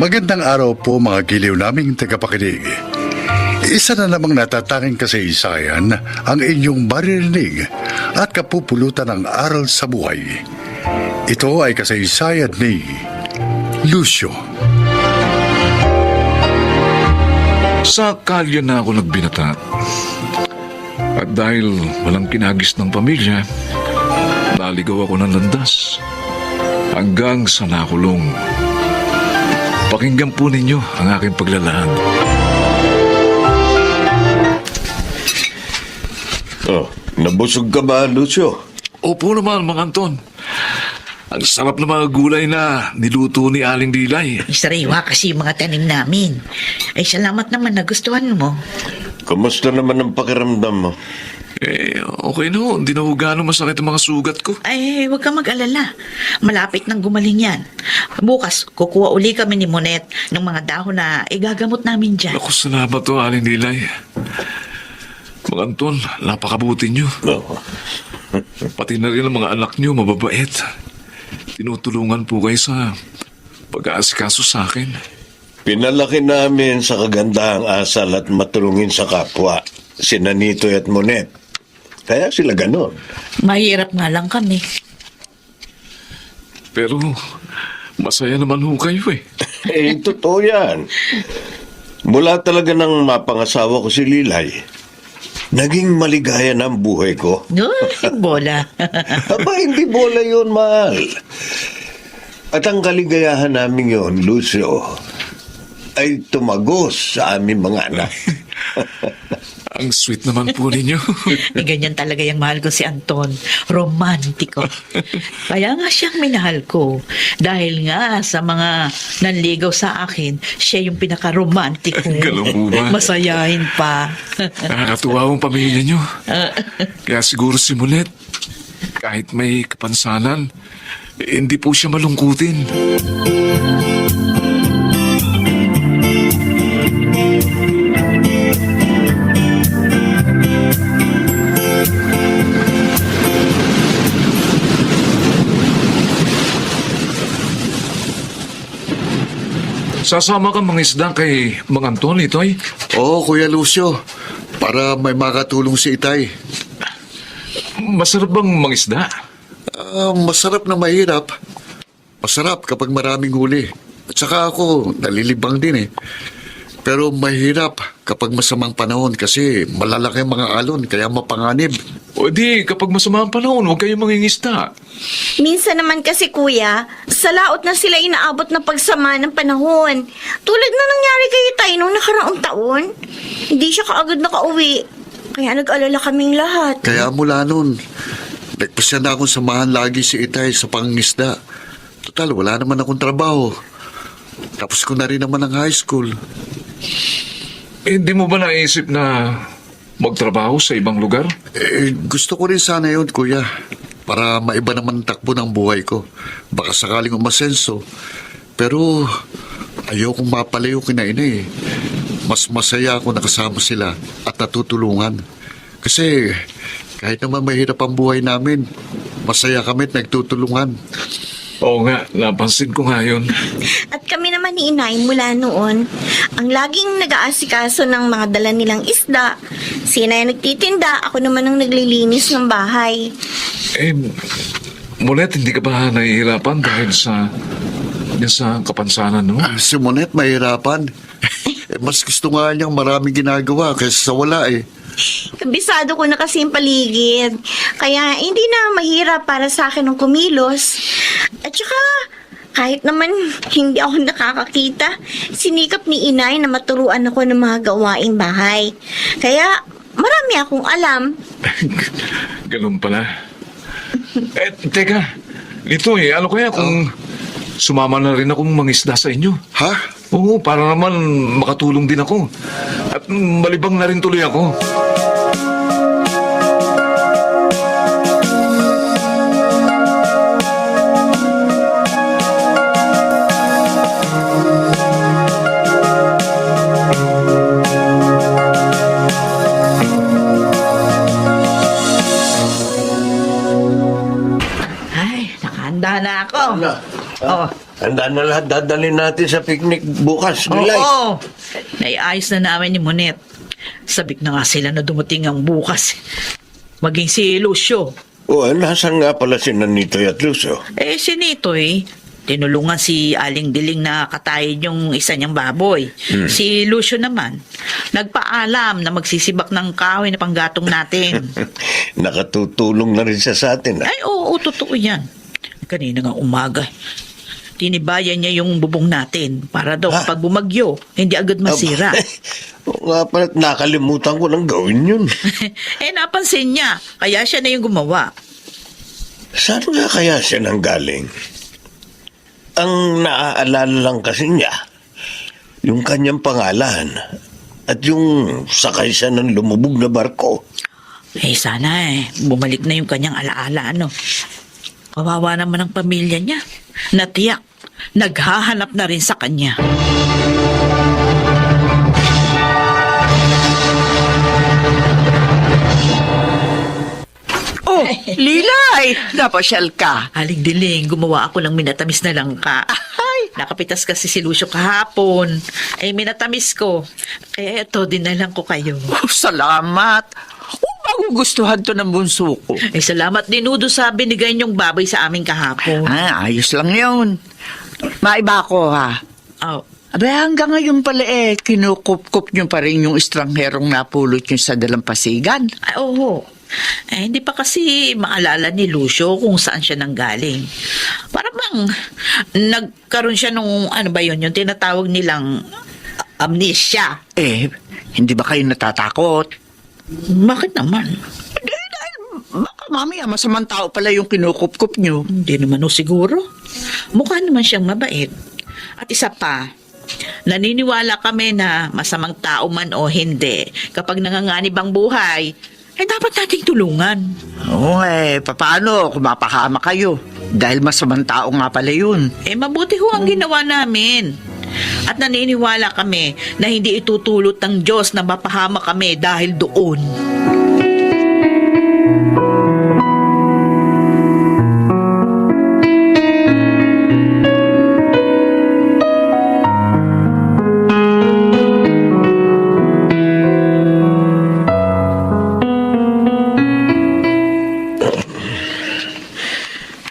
Magandang araw po mga giliw naming tagapakinig. Isa na namang natatanging kasaysayan ang inyong maririnig at kapupulutan ng aral sa buhay. Ito ay kasaysayan ni Lucio. Sa kalye na ako nagbinata. At dahil walang kinagis ng pamilya, naligaw ako ng landas hanggang sa nakulong. Pakinggan po ninyo ang aking paglalaan. Oh, nabusog ka ba, Lucio? Opo naman, Mang Anton. Ang sarap ng mga gulay na niluto ni Aling Dilay. Sariwa kasi yung mga tanim namin. Ay, salamat naman, nagustuhan mo. Kumusta naman ang pakiramdam mo? Okay na ho. Hindi na ho gano'ng masakit ang mga sugat ko. Ay, huwag kang mag-alala. Malapit nang gumaling yan. Bukas, kukuha uli kami ni Monet ng mga dahon na igagamot namin dyan. Ako, salamat to, Aling Dilay. Mang Anton, napakabuti nyo. Oh. Pati na rin ang mga anak nyo, mababait. Tinutulungan po kayo sa pag-aasikaso sa akin. Pinalaki namin sa kagandahang asal at matulungin sa kapwa, sina Nitoy at Monet. Kaya sila ganon. Mahirap nga lang kami. Pero masaya naman ho kayo eh. Totoo yan. Mula talaga nang mapangasawa ko si Lilay, naging maligaya na ang buhay ko. Bola. Aba, hindi bola yun, mahal. At ang kaligayahan namin yun, Lucio, ay tumagos sa aming mga anak. Ang sweet naman po ninyo. Ganyan talaga yung mahal ko si Anton. Romantiko. Kaya nga siyang minahal ko. Dahil nga sa mga nanligaw sa akin, siya yung pinaka-romantiko. Ganun po ba? Masayahin pa. Nakakatuwa ang pamilya nyo. Kaya siguro si Monet, kahit may kapansanan, hindi po siya malungkutin. Sasama ka mga isda kay Mang Anton, Itoy? Oo, Kuya Lucio, para may makatulong si Itay. Masarap bang mangisda? Masarap na mahirap. Masarap kapag maraming huli. At saka ako, nalilibang din eh. Pero mahirap kapag masamang panahon kasi malalaki ang mga alon kaya mapanganib. O di, kapag masama ang panahon, huwag kayong mangingisda. Minsan naman kasi kuya, sa laot na sila inaabot na pagsama ng panahon. Tulad na nangyari kay Tay nung nakaraang taon. Hindi siya kaagad nakauwi. Kaya nag-alala kaming lahat. Kaya mula nun, nagpasya na akong samahan lagi si Itay sa pangingisda. Total, wala naman akong trabaho. Tapos ko na rin naman ang high school. Hindi mo ba naisip na magtrabaho sa ibang lugar? Gusto ko rin sana yun, Kuya. Para maiba naman ang takbo ng buhay ko. Baka sakaling umasenso. Pero ayokong mapalayo kina ina eh. Mas masaya ako nakasama sila at natutulungan. Kasi kahit naman mahirap ang buhay namin, masaya kami at nagtutulungan. Oo nga, napansin ko nga yun. At kami naman ni Inay mula noon, ang laging nag-aasikaso ng mga dala nilang isda. Si Inay nagtitinda, ako naman ang naglilinis ng bahay. Monet, hindi ka ba nahihirapan dahil sa kapansanan mo? Si Monet mahirapan. Mas gusto nga niyang maraming ginagawa kaysa sa wala eh. Kabisado ko na kasi yung paligid. Kaya hindi na mahirap para sa akin ng kumilos. At saka, kahit naman hindi ako nakakakita, sinikap ni Inay na maturuan ako ng mga gawaing bahay. Kaya, marami akong alam. Ganun pala. Teka, ito ano kaya kung sumama na rin akong mangisda sa inyo? Ha? Oo, para naman makatulong din ako. At malibang na rin tuloy ako. Handa na ako. Ano? Oh. Handa na lahat. Dadalhin natin sa picnic bukas. Nilay. Oo. Naiayos na namin ni Monet. Sabik na nga sila na dumating ang bukas. Maging si Lucio. Nasaan nga pala si Nanitoy at Lucio? Si Nitoy, tinulungan si Aling Diling na katayin yung isa niyang baboy. Si Lucio naman, nagpaalam na magsisibak ng kahoy na panggatong natin. Nakatutulong na rin siya sa atin. Ay, oo, totoo yan. Kanina nga umaga, tinibayan niya yung bubong natin para daw kapag bumagyo, hindi agad masira. Oo nga pala, nakalimutan ko nang gawin yun. Napansin niya, kaya siya na yung gumawa. Saan nga kaya siya nanggaling? Ang naaalala lang kasi niya, yung kanyang pangalan at yung sakay siya ng lumubog na barko. Sana bumalik na yung kanyang alaala, ano. Kawawa naman ang pamilya niya. Natiyak, naghahanap na rin sa kanya. Oh, Lilay! Napasyal ka. Aling Diling, gumawa ako ng minatamis na langka. Ay! Nakapitas kasi si Lucio kahapon. Minatamis ko. Kaya ito, dinalang ko kayo. Oh, salamat. Magugustuhan to ng bunso ko. Salamat din Udo sa binigay niyong baboy sa aming kahapon. Ayos lang yun. Maiba ko ha. Oh, Aba, hanggang ngayon pala kinukup-kup nyo pa rin yung estrangherong napulot nyo sa dalampasigan. oo. Hindi pa kasi maalala ni Lucio kung saan siya nanggaling. Para bang nagkaroon siya nung, ano ba yun, yung tinatawag nilang amnesia. Hindi ba kayo natatakot? Bakit naman? Dahil baka mamaya masamang tao pala yung kinukup-kup nyo. Hindi naman siguro. Mukha naman siyang mabait. At isa pa, naniniwala kami na masamang tao man o hindi, kapag nanganganib ang buhay, dapat nating tulungan. Oo paano kung mapahama kayo? Dahil masamang tao nga pala yun. Mabuti ho ang ginawa namin. At naniniwala kami na hindi itutulot ng Diyos na mapahama kami dahil doon.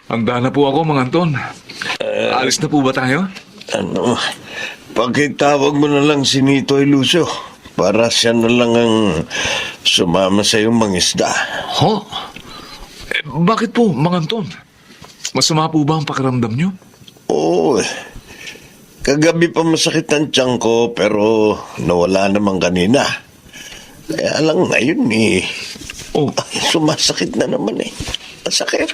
Handa na po ako, Mang Anton. Alis na po ba tayo? Pakitawag mo na lang si Nitoy Lucio para siya na lang ang sumama sa iyong mangisda. Ho? Bakit po, Mang Anton? Masama po ba ang pakiramdam nyo? Oo. Kagabi pa masakit ang tiyan ko pero nawala naman kanina. Kaya lang ngayon Oh, sumasakit na naman Masakit.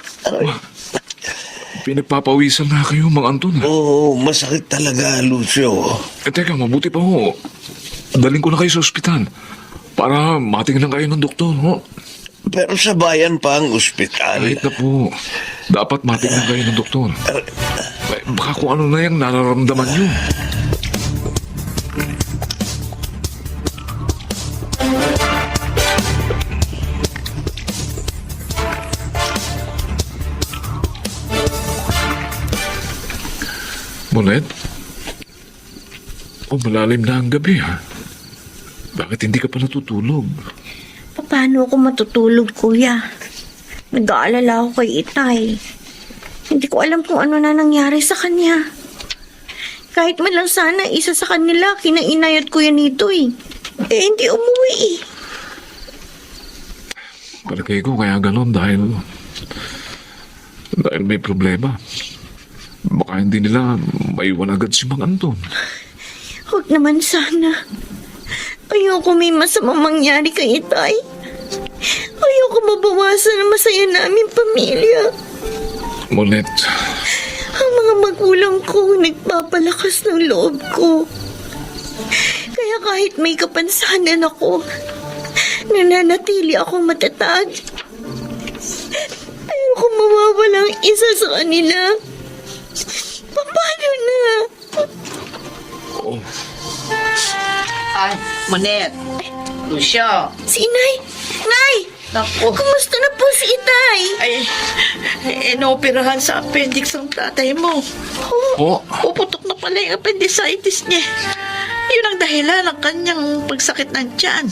pinagpapawisan na kayo, Mang Anton. Oo, masakit talaga, Lucio. Teka, mabuti pa ho. Daling ko na kayo sa ospital para matingnan kayo ng doktor, ho? Pero sa bayan pa ang ospital. Kahit na po, dapat matingnan kayo ng doktor. Baka kung ano na yung nararamdaman nyo. Monet? Malalim na ang gabi, ha? Bakit hindi ka pa natutulog? Paano ako matutulog, kuya? Nag-aalala ako kay Itay. Hindi ko alam kung ano na nangyari sa kanya. Kahit man lang sana isa sa kanila, kinainay at kuya nito hindi umuwi Palagay ko kaya ganon dahil may problema. Baka hindi nila maiwan agad si Mang Anton. Huwag naman sana. Ayoko may masamang mangyari kay Itay. Ayoko mabawasan ang masaya naming pamilya. Monet, Ang mga magulang ko nagpapalakas ng loob ko. Kaya kahit may kapansanan ako, nananatili akong matatag. Pero kung mawawala ang isa sa kanila, paano na? Ay, Monet. Lucio. Si Inay! Nay! Naku. Kumusta na po si Itay? Ay, Inoperahan sa appendix ang tatay mo. Oh, Puputok na pala yung appendicitis niya. Yun ang dahilan ng kanyang pagsakit ng tiyan.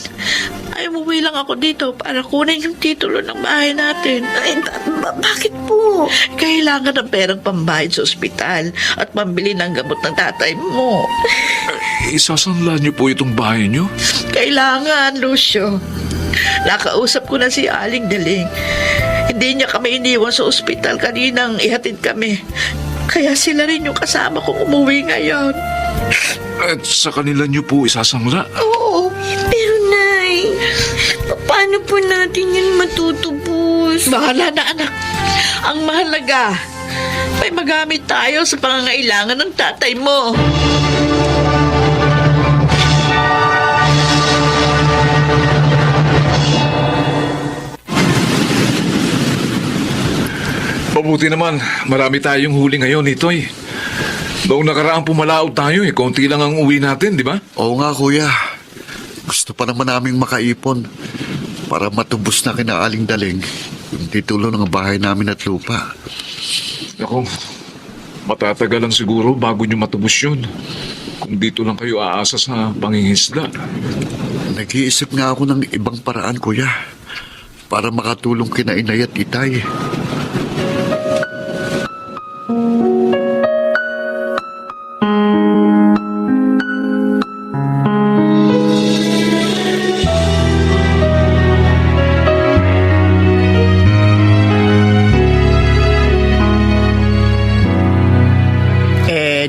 Ay, umuwi lang ako dito para kunin yung titulo ng bahay natin. Ay, bakit po? Kailangan ng perang pambayad sa ospital at pambili ng gamot ng tatay mo. isasanla niyo po itong bahay niyo? Kailangan, Lucio. Nakausap ko na si Aling Daling. Hindi niya kami iniwan sa ospital kaninang ihatid kami. Kaya sila rin yung kasama kong umuwi ngayon. At sa kanila niyo po isasangla? Oo. Pero, Nay, paano po natin yun matutubos? Bahala na, anak. Ang mahalaga, may magamit tayo sa pangangailangan ng tatay mo. Mabuti naman, marami tayong huli ngayon, Itoy. Noong nakaraang pumalaot tayo, konti lang ang uwi natin, di ba? Oo nga, kuya. Gusto pa naman naming makaipon para matubos na kina Aling Daling yung titulo ng bahay namin at lupa. Ako, matatagalan siguro bago nyo matubos yun. Kung dito lang kayo aasa sa pangingisda. Nag-iisip nga ako ng ibang paraan, kuya, para makatulong kina Inay at Itay.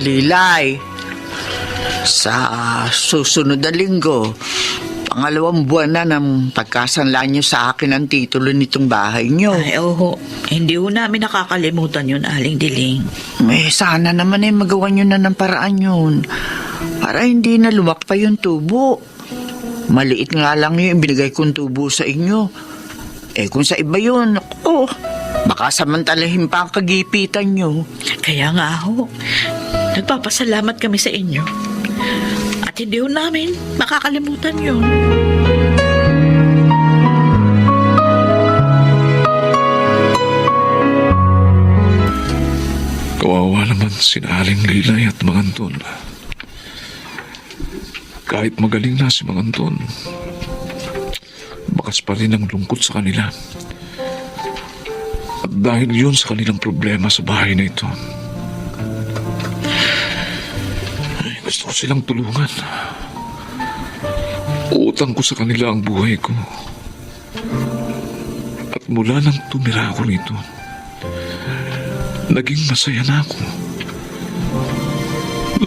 Lilay, sa susunod na linggo, pangalawang buwan na ng pagkasanla niyo sa akin ang titulo nitong bahay niyo. Ay, oo. Hindi ho namin nakakalimutan yun, Aling Diling. Sana naman magawa niyo na ng paraan yun para hindi na lumakpa yung tubo. Maliit nga lang yung binigay kong tubo sa inyo. Kung sa iba yun, baka samantalahin pa ang kagipitan niyo. Kaya nga ho, nagpapasalamat kami sa inyo. At hindi ho namin makakalimutan yun. Kawawa naman si Aling Lilay at Mang Anton. Kahit magaling na si Mang Anton, bakas pa rin ang lungkot sa kanila. At dahil yun sa kanilang problema sa bahay na ito, ay, gusto ko silang tulungan. Uutang ko sa kanila ang buhay ko. At mula nang tumira ako rito, naging masaya na ako.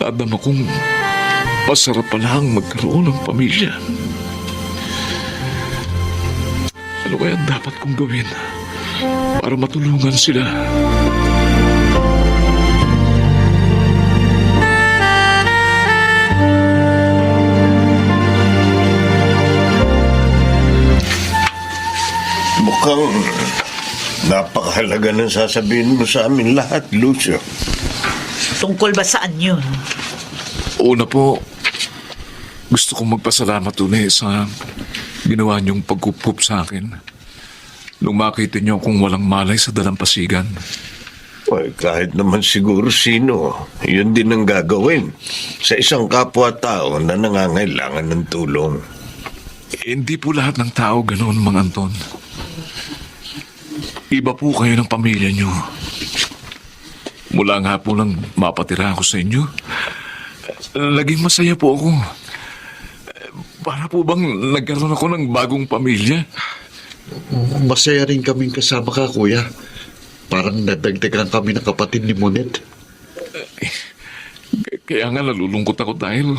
Ladam akong masarap pala ang magkaroon ng pamilya. Ano kaya dapat kong gawin para matulungan sila? Mukhang napakahalaga ng sasabihin mo sa amin lahat, Lucio. Tungkol ba saan yun? Una po, gusto kong magpasalamat ulit sa ginawa niyong pagkupup sa akin nung makita niyo akong walang malay sa dalampasigan. Ay, kahit naman siguro sino, yun din ang gagawin sa isang kapwa-tao na nangangailangan ng tulong. Hindi po lahat ng tao ganoon, Mang Anton. Iba po kayo ng pamilya niyo. Mula nga po nang mapatira ako sa inyo, naging masaya po ako. Para po bang nagkaroon ako ng bagong pamilya? Masaya rin kaming kasama ka, kuya. Parang nadagdagan kami ng kapatid ni Monet. Kaya nga nalulungkot ako dahil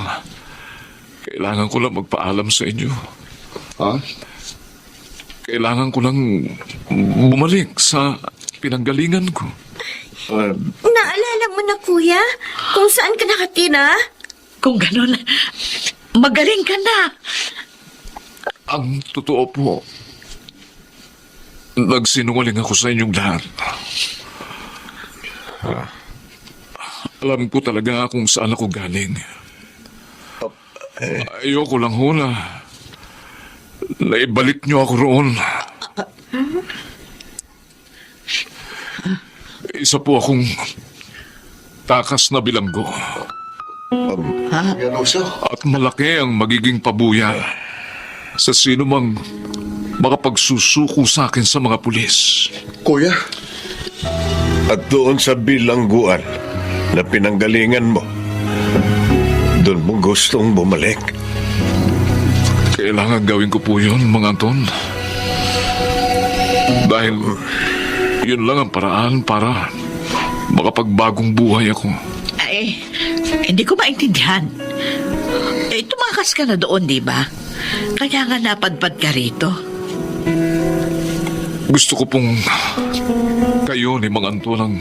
kailangan ko lang magpaalam sa inyo. Ha? Kailangan ko lang bumalik sa pinanggalingan ko. Naalala mo na, kuya, kung saan ka nakatira? Kung gano'n, magaling ka na. Ang totoo po, nagsinungaling ako sa inyong lahat. Alam ko talaga kung saan ako galing. Ayoko lang ho na naibalik niyo ako roon. Isa po akong takas na bilanggo. Kuya Lucio, At malaki ang magiging pabuya sa sino mang makapagsusuko sa akin sa mga pulis. kuya, At doon sa bilangguan na pinanggalingan mo, doon mo gustong bumalik. Kailangan gawin ko po yun, Mang Anton. Dahil yun lang ang paraan para makapagbagong buhay ako. Ay, hindi ko maintindihan. Tumakas ka na doon, di ba? Kaya nga napadpad ka rito. Gusto ko pong kayo ni Mang Anton ang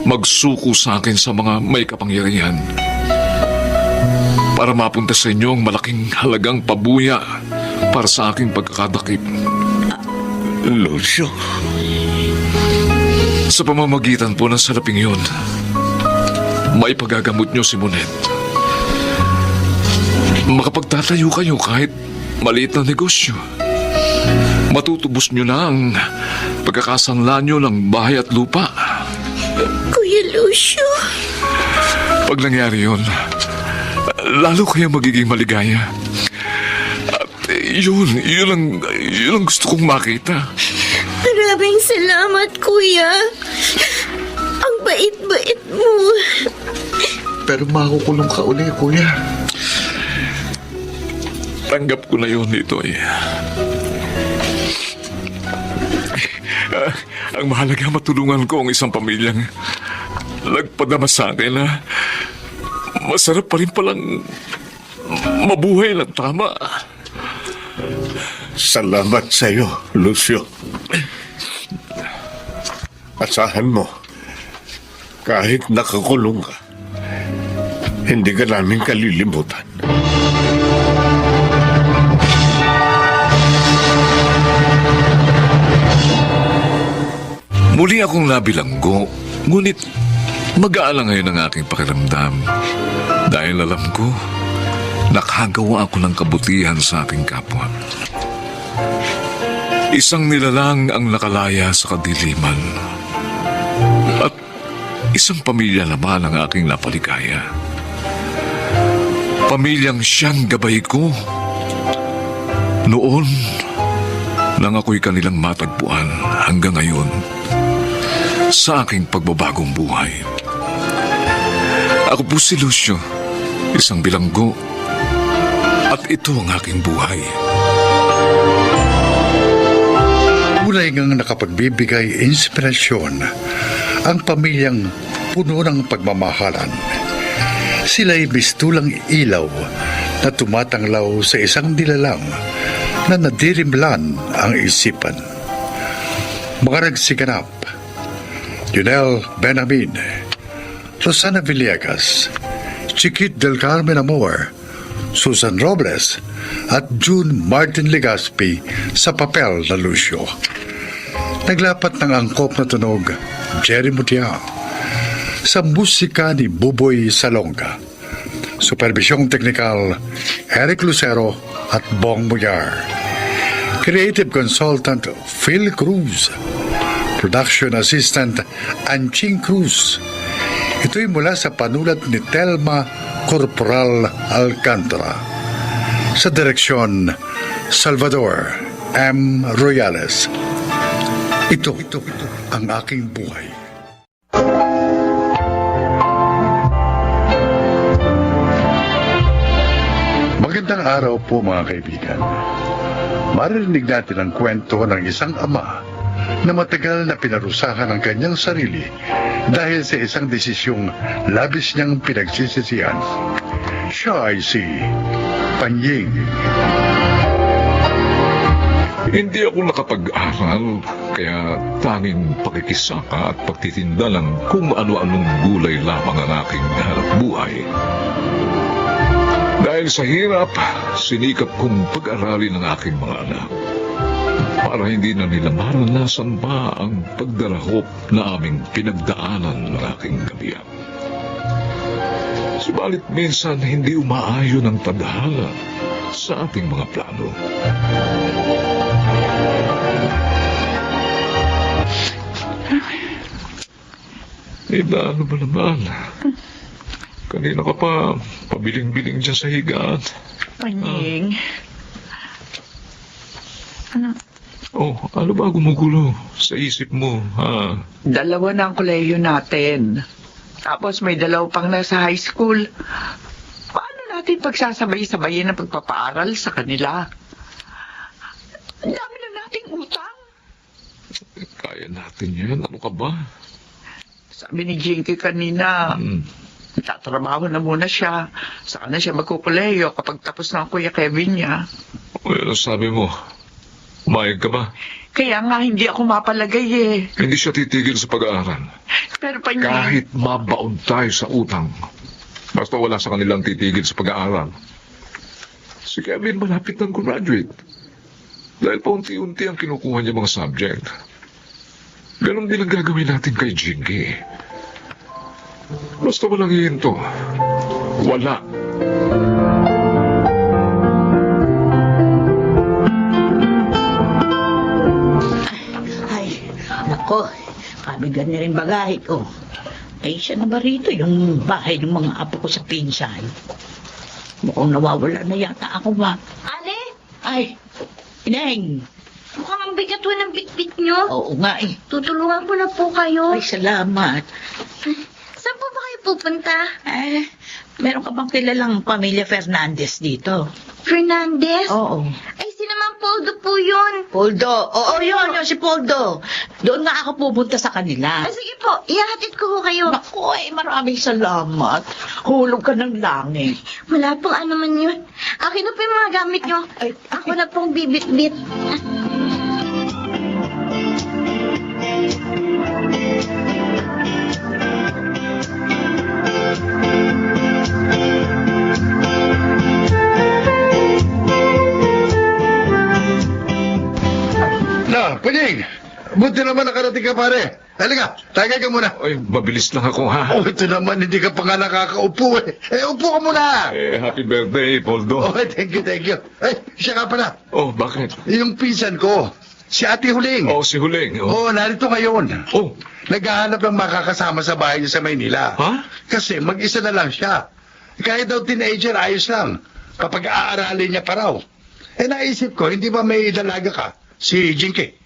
magsuko sa akin sa mga may kapangyarihan para mapunta sa inyo ang malaking halagang pabuya para sa aking pagkakadakip. Lucio, Sa pamamagitan po ng salaping yun, maipagagamot nyo si Monet. Makapagtatayo kayo kahit maliit na negosyo. Matutubos nyo na ang pagkakasanla nyo ng bahay at lupa. Kuya Lucio. Pag nangyari yun, lalo kayo magiging maligaya. At yun ang gusto kong makita. Maraming salamat, Kuya. Ang bait-bait mo. pero makukulong ka uli, kuya. Tanggap ko na yun dito eh. Ang mahalaga matulungan ko ang isang pamilyang nagpadama sa akin na masarap pa rin palang mabuhay ng tama. salamat sa iyo, Lucio. Asahan mo, kahit nakakulong ka, hindi ka namin kalilimutan. Muli akong nabilanggo, ngunit mag-aalang ngayon ang aking pakiramdam dahil alam ko nakagawa ako ng kabutihan sa aking kapwa. Isang nilalang ang nakalaya sa kadiliman at isang pamilya naman ang aking napaligaya. Pamilyang siyang gabay ko noon nang ako'y kanilang matagpuan hanggang ngayon sa aking pagbabagong buhay. Ako po si Lucio, isang bilanggo, at ito ang aking buhay. Kulay ngang nakapagbibigay inspirasyon ang pamilyang puno ng pagmamahalan. Sila'y mistulang ilaw na tumatanglaw sa isang dilalang na nadirimlan ang isipan. Mga nagsiganap, Junel Benamin, Rosana Villegas, Chiquit del Carmen Amor, Susan Robles, at June Martin Legaspi sa papel na Lucio. Naglapat ng angkop na tunog, Jerry Mutia, sa musika ni Buboy Salonga. Supervisyong teknikal, Eric Lucero at Bong Muyar. Creative Consultant, Phil Cruz. Production Assistant, Anching Cruz. Ito'y mula sa panulat ni Telma Corporal Alcantara. Sa direksyon, Salvador M. Royales. Ito ang aking buhay. Magandang araw po mga kaibigan. Maririnig natin ang kwento ng isang ama na matagal na pinarusahan ang kanyang sarili dahil sa isang desisyong labis niyang pinagsisisihan. Siya ay si Panying. Hindi ako nakapag-aral, kaya tanging pakikisaka at pagtitinda lang kung ano-anong gulay lamang ang aking hanap buhay. Dahil sa hirap, sinikap kong pag-aralin ang aking mga anak para hindi na nila maranasan pa ang pagdarahop na aming pinagdaanan ng aking gabihan. Subalit minsan hindi umaayon ang tadhana sa ating mga plano. Ano ba naman? Kanina ka pa pabiling-biling dyan sa higaan. Panying. Ano? Oh, ano ba gumugulo sa isip mo, ha? 2 na ang kolehiyo natin. Tapos may 2 pang nasa high school. Paano natin pagsasabay-sabayin ang pagpapaaral sa kanila? Ang dami na nating utang. Kaya natin yan. Ano ka ba? Sabi ni Jinky kanina, tatrabaho na muna siya. Saka na siya magkukuleyo kapag tapos na ang Kuya Kevin niya. Ano sabi mo? Umayag ka ba? Kaya nga hindi ako mapalagay eh. Hindi siya titigil sa pag-aaral. Pero Panying, Kahit mabaon tayo sa utang, basta wala sa kanilang titigil sa pag-aaral. Si Kevin malapit ng graduate. Dahil paunti-unti ang kinukuha niya mga subject. Ganon din ang gagawin natin kay Jinky. Basta walang hihinto. Wala. Ay, nako, kabigan niya rin bagahe ko. Ay, siya na ba rito yung bahay ng mga apo ko sa pinsan? Mukhang nawawala na yata ako ba? Ale, Ay, Ineng! mukhang ang bigat po ng bitbit nyo. Oo nga eh. Tutulungan ko na po kayo. Ay, salamat. Saan po ba kayo pupunta? Meron ka bang kilalang pamilya Fernandez dito? Fernandez? Oo. Ay, si naman Poldo po yun. Poldo. Oo, yun si Poldo. Doon nga ako pupunta sa kanila. Ay, sige po, ihahatid ko po kayo. Naku, maraming salamat. Hulog ka ng langit. Wala pong ano man yun. Akin na po yung mga gamit nyo. Ay, Ako na pong bibit-bit. Na, Panying! Buti naman nakarating ka, pare. Halika, tagay ka muna. Ay, mabilis lang ako, ha? Oh, ito naman, hindi ka pa nga nakakaupo eh. Upo ka muna! Happy birthday, Poldo. Oh, thank you. Ay, siya ka pala. Oh, bakit? Yung pinsan ko, si Ate Huling. Oh, si Huling. Oh. Narito ngayon. Oh, Naghahanap ng makakasama sa bahay niya sa Maynila. Ha? Kasi mag-isa na lang siya. Kahit daw teenager, ayos lang. Kapag aaralin niya pa raw. Naisip ko, hindi ba may dalaga ka? Si Jinky.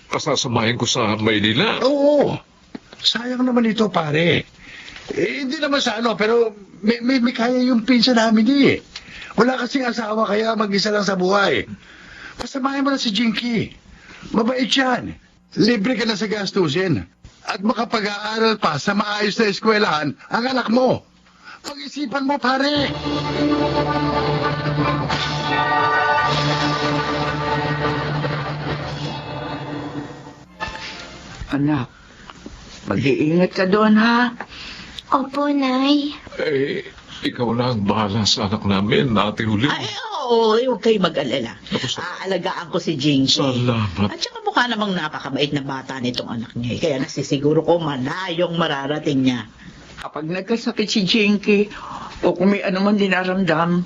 pasasamahin ko sa Maynila. Oo. Sayang naman ito, pare. Hindi naman sa ano, pero may kaya yung pinsa namin eh. Wala kasing asawa, kaya mag-isa lang sa buhay. Pasamahin mo na si Jinky. Mabait yan. Libre ka na sa gastusin. At makapag-aaral pa sa maayos na eskwelahan ang anak mo. Pag-isipan mo, pare. Anak, mag-iingat ka doon, ha? Opo, Nay. Ikaw na ang bahala sa anak namin, Ate Huli. Ay, oo, huwag kayo mag-alala. Aalagaan ko si Jinky. Salamat. At saka mukha namang napakabait na bata nitong anak niya. Kaya nasisiguro ko malayong mararating niya. Kapag nagkasakit si Jinky, o kung may anuman dinaramdam,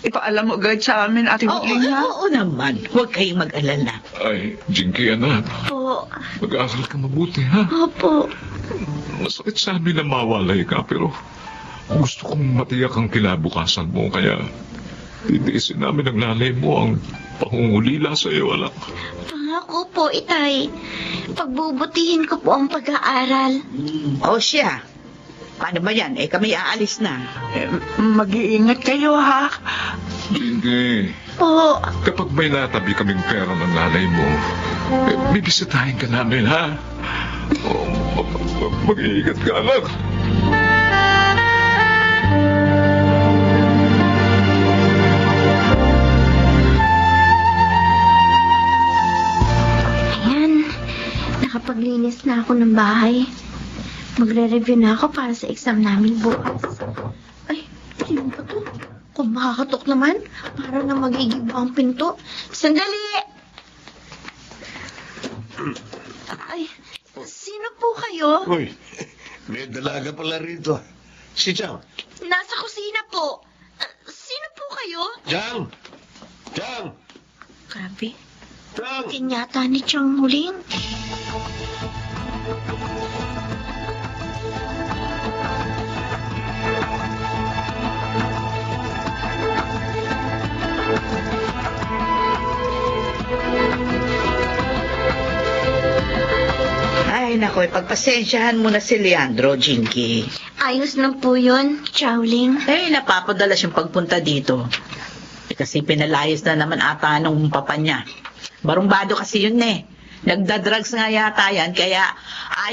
ipaalam mo agad sa amin, Ate Huling, ha? Oo naman. Huwag kayong mag-alala. Ay, Jinky, anak. Po. Mag-aaral ka mabuti, ha? Opo. Masakit sa amin na mawalay ka, pero gusto kong matiyak ang kinabukasan mo, kaya titiisin namin ang nanay mo ang pangungulila sa iyo, anak. Pangako po, Itay. Pagbubutihin ko po ang pag-aaral. O siya. Paano ba yan? Kami aalis na. Mag-iingat kayo, ha? Hindi. Po. Kapag may natabi kaming pera ng nanay mo, bibisitahin ka namin, ha? Mag-iingat ka, anak. Ayan. Nakapaglinis na ako ng bahay. Magre-review na ako para sa exam namin bukas. Ay, sino ba to? Kung makakatok naman, para na magigiba ang pinto. Sandali! Ay, sino po kayo? Uy, may dalaga pala rito. Si Chang. Nasa kusina po. Sino po kayo? Chang! Chang! Grabe. Chang! Kinyata ni Chang Huling. Ay, nako, pagpasensyahan mo na si Leandro, Jinky. Ayos lang po yun, Chowling. Eh, napapadalas yung pagpunta dito. Kasi pinalayas na naman ata nung papa niya. Barumbado kasi yun eh. Nagdadrugs nga yata yan, kaya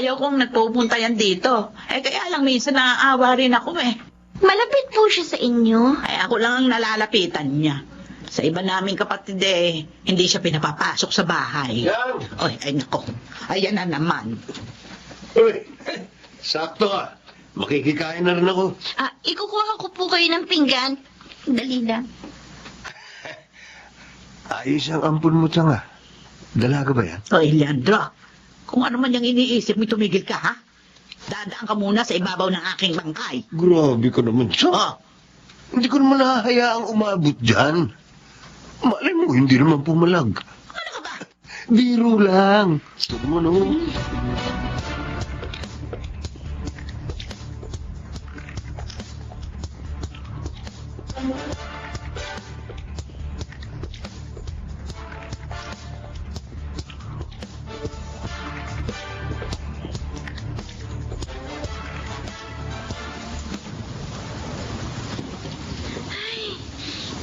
ayaw kong nagpupunta yan dito. Eh, kaya lang minsan naaawa rin ako eh. Malapit po siya sa inyo. Ay, ako lang ang nalalapitan niya. Sa iba naming kapatid eh, hindi siya pinapapasok sa bahay. Yan! Ay, nako. Ayan na naman. Uy, sakto ka. Makikikain na rin ako. Ikukuha ko po kayo ng pinggan. Dali lang. Ayos ang ampun mo, Tsanga. Dalaga ba yan? Oy, Leandro, kung ano man yung iniisip mo, tumigil ka, ha? Dadaan ka muna sa ibabaw ng aking bangkay. Grabe ka naman, Tsanga. Oh, Hindi ko naman hahayaang umabot dyan. Malay mo, hindi naman pumalag. ano ka ba? Biro lang. Gusto mo, no?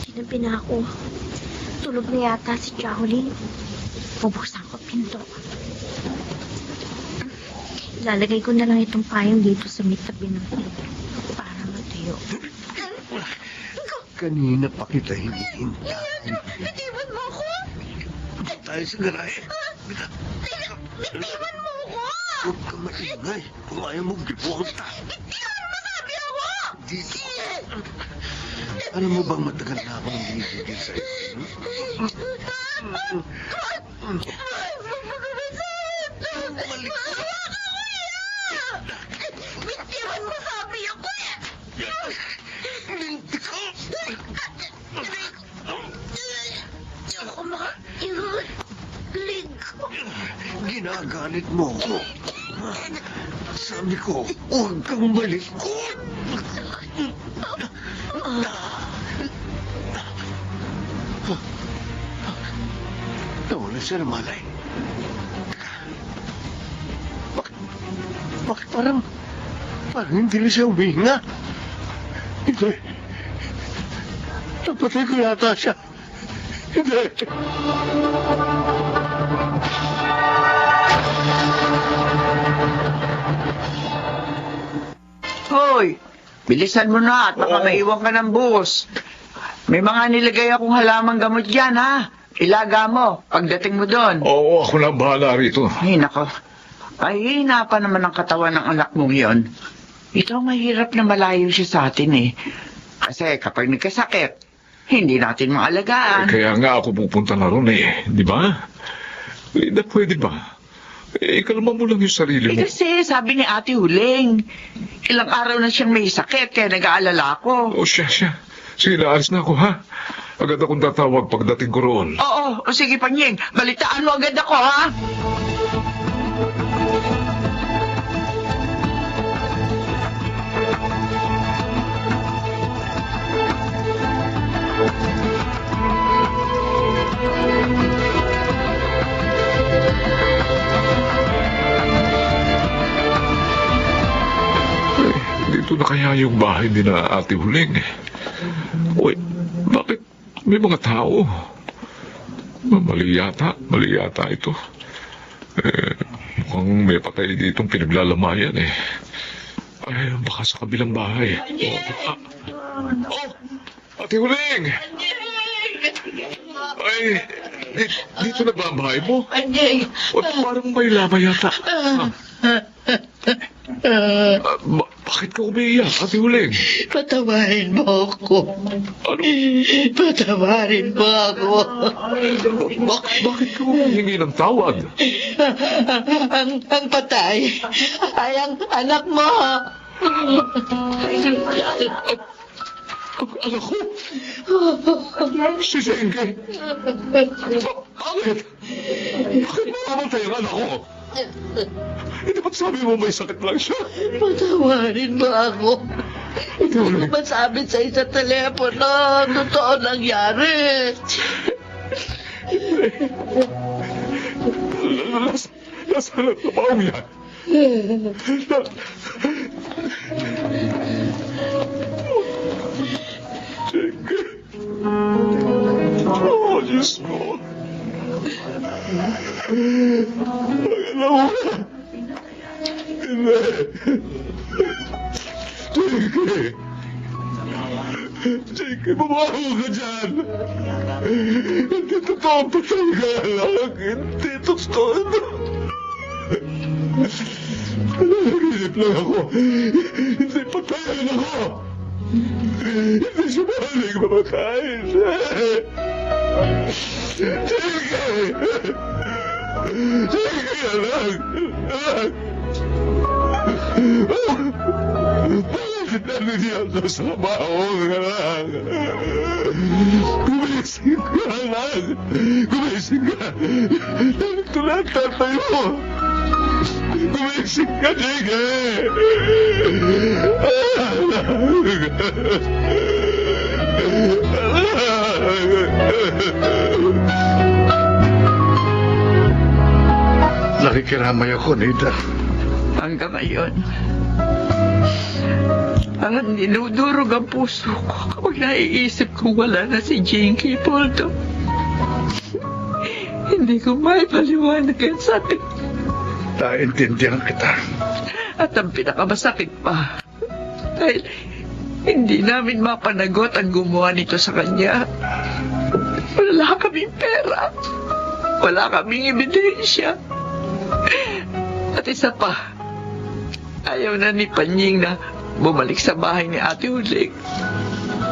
Sinabi na ako. Tulog na yata si Chowling. Bubuksan ko pinto. Lalagay ko na lang itong payong dito sa may tabi ng pinto para matayo. Kanina pa kita hinihintay. Bitiwan mo ako! Tayo sa garahe. Bitiwan mo ako! Huwag ka maingay. Kung ayaw mo, gibuang ta. Bitiwan mo sabi ako! Dito. Alam mo bang matagal na akong binibigil sa'yo? Bitiwan mo sabi ako! Hindi ko. Ako makainig. Ginagalit mo ako. Sabi ko, huwag kang malikot. Nawala siya ng malay. Bakit parang hindi na siya huminga? Hindi. Napatay ko yata siya. Hindi. Hoy, bilisan mo na at baka Oo. maiwan ka ng bus. May mga nilagay akong halamang gamot dyan, ha? Ilaga mo, pagdating mo doon. Oo, ako na bahala rito. Ay, nako. Ay, hina pa naman ang katawan ng anak mong yon. Ito ang mahirap na malayo siya sa atin, eh. Kasi kapag nagkasakit, hindi natin maalagaan. Kaya nga ako pupunta na ron eh, di ba? Linda, pwede ba? Ikalma mo lang yung sarili mo. Kasi sabi ni Ate Huling, ilang araw na siyang may sakit kaya nag-aalala ako. O siya. Sige, naalis na ako, ha? Agad akong tatawag pagdating ko roon. Oo, o sige Panyeng, balitaan mo agad ako, ha? Dito na kaya yung bahay ni na Ate Huling. Uy, bakit may mga tao? Mali yata ito. Mukhang may patay ditong pinaglalamayan eh. Ay, baka sa kabilang bahay. Ate Huling! Ay, dito na ba ang bahay mo? Panyeng! O, parang may lamay yata. Bakit ka umiiyak, Ate Huling? Patawarin mo ako. Ano? Patawarin mo ako. Bakit ka humingi ng tawad? Ang patay ay ang anak mo. Ang anak ko? Si Zengge? Bakit? Bakit mamamatay ang anak ko? Hindi ba't sabi mo may sakit lang siya? Patawarin mo ako. Hindi ko masabi sa isa telepono. Totoo nangyari. Nasaan ang tabaong yan? Oh, Diyos ko. Alam mo, Jake, bumaho ka dyan. Hindi totoo patay ka lang. Hindi totoo. Nanaginip lang ako. Hindi patayan ako. Hindi siya mahaling mamatay. Jake! Jake, anak! Anak! Bakit nandiyan ka sa baong, anak? Gumising ka, anak! Gumising ka! Tulad tatay mo! Gumising ka, Jake! Nakikiramay ako, Nida. Hanggang ngayon, parang dinudurog ang puso ko kapag naiisip kong wala na si Jinky Poldo. Hindi ko maipaliwanag yan sa akin. Naintindihan kita. At ang pinakamasakit pa, dahil hindi namin mapanagot ang gumawa nito sa kanya. Wala kaming pera. Wala kaming ebidensya. At isa pa, ayaw na ni Panying na bumalik sa bahay ni Ate Uling.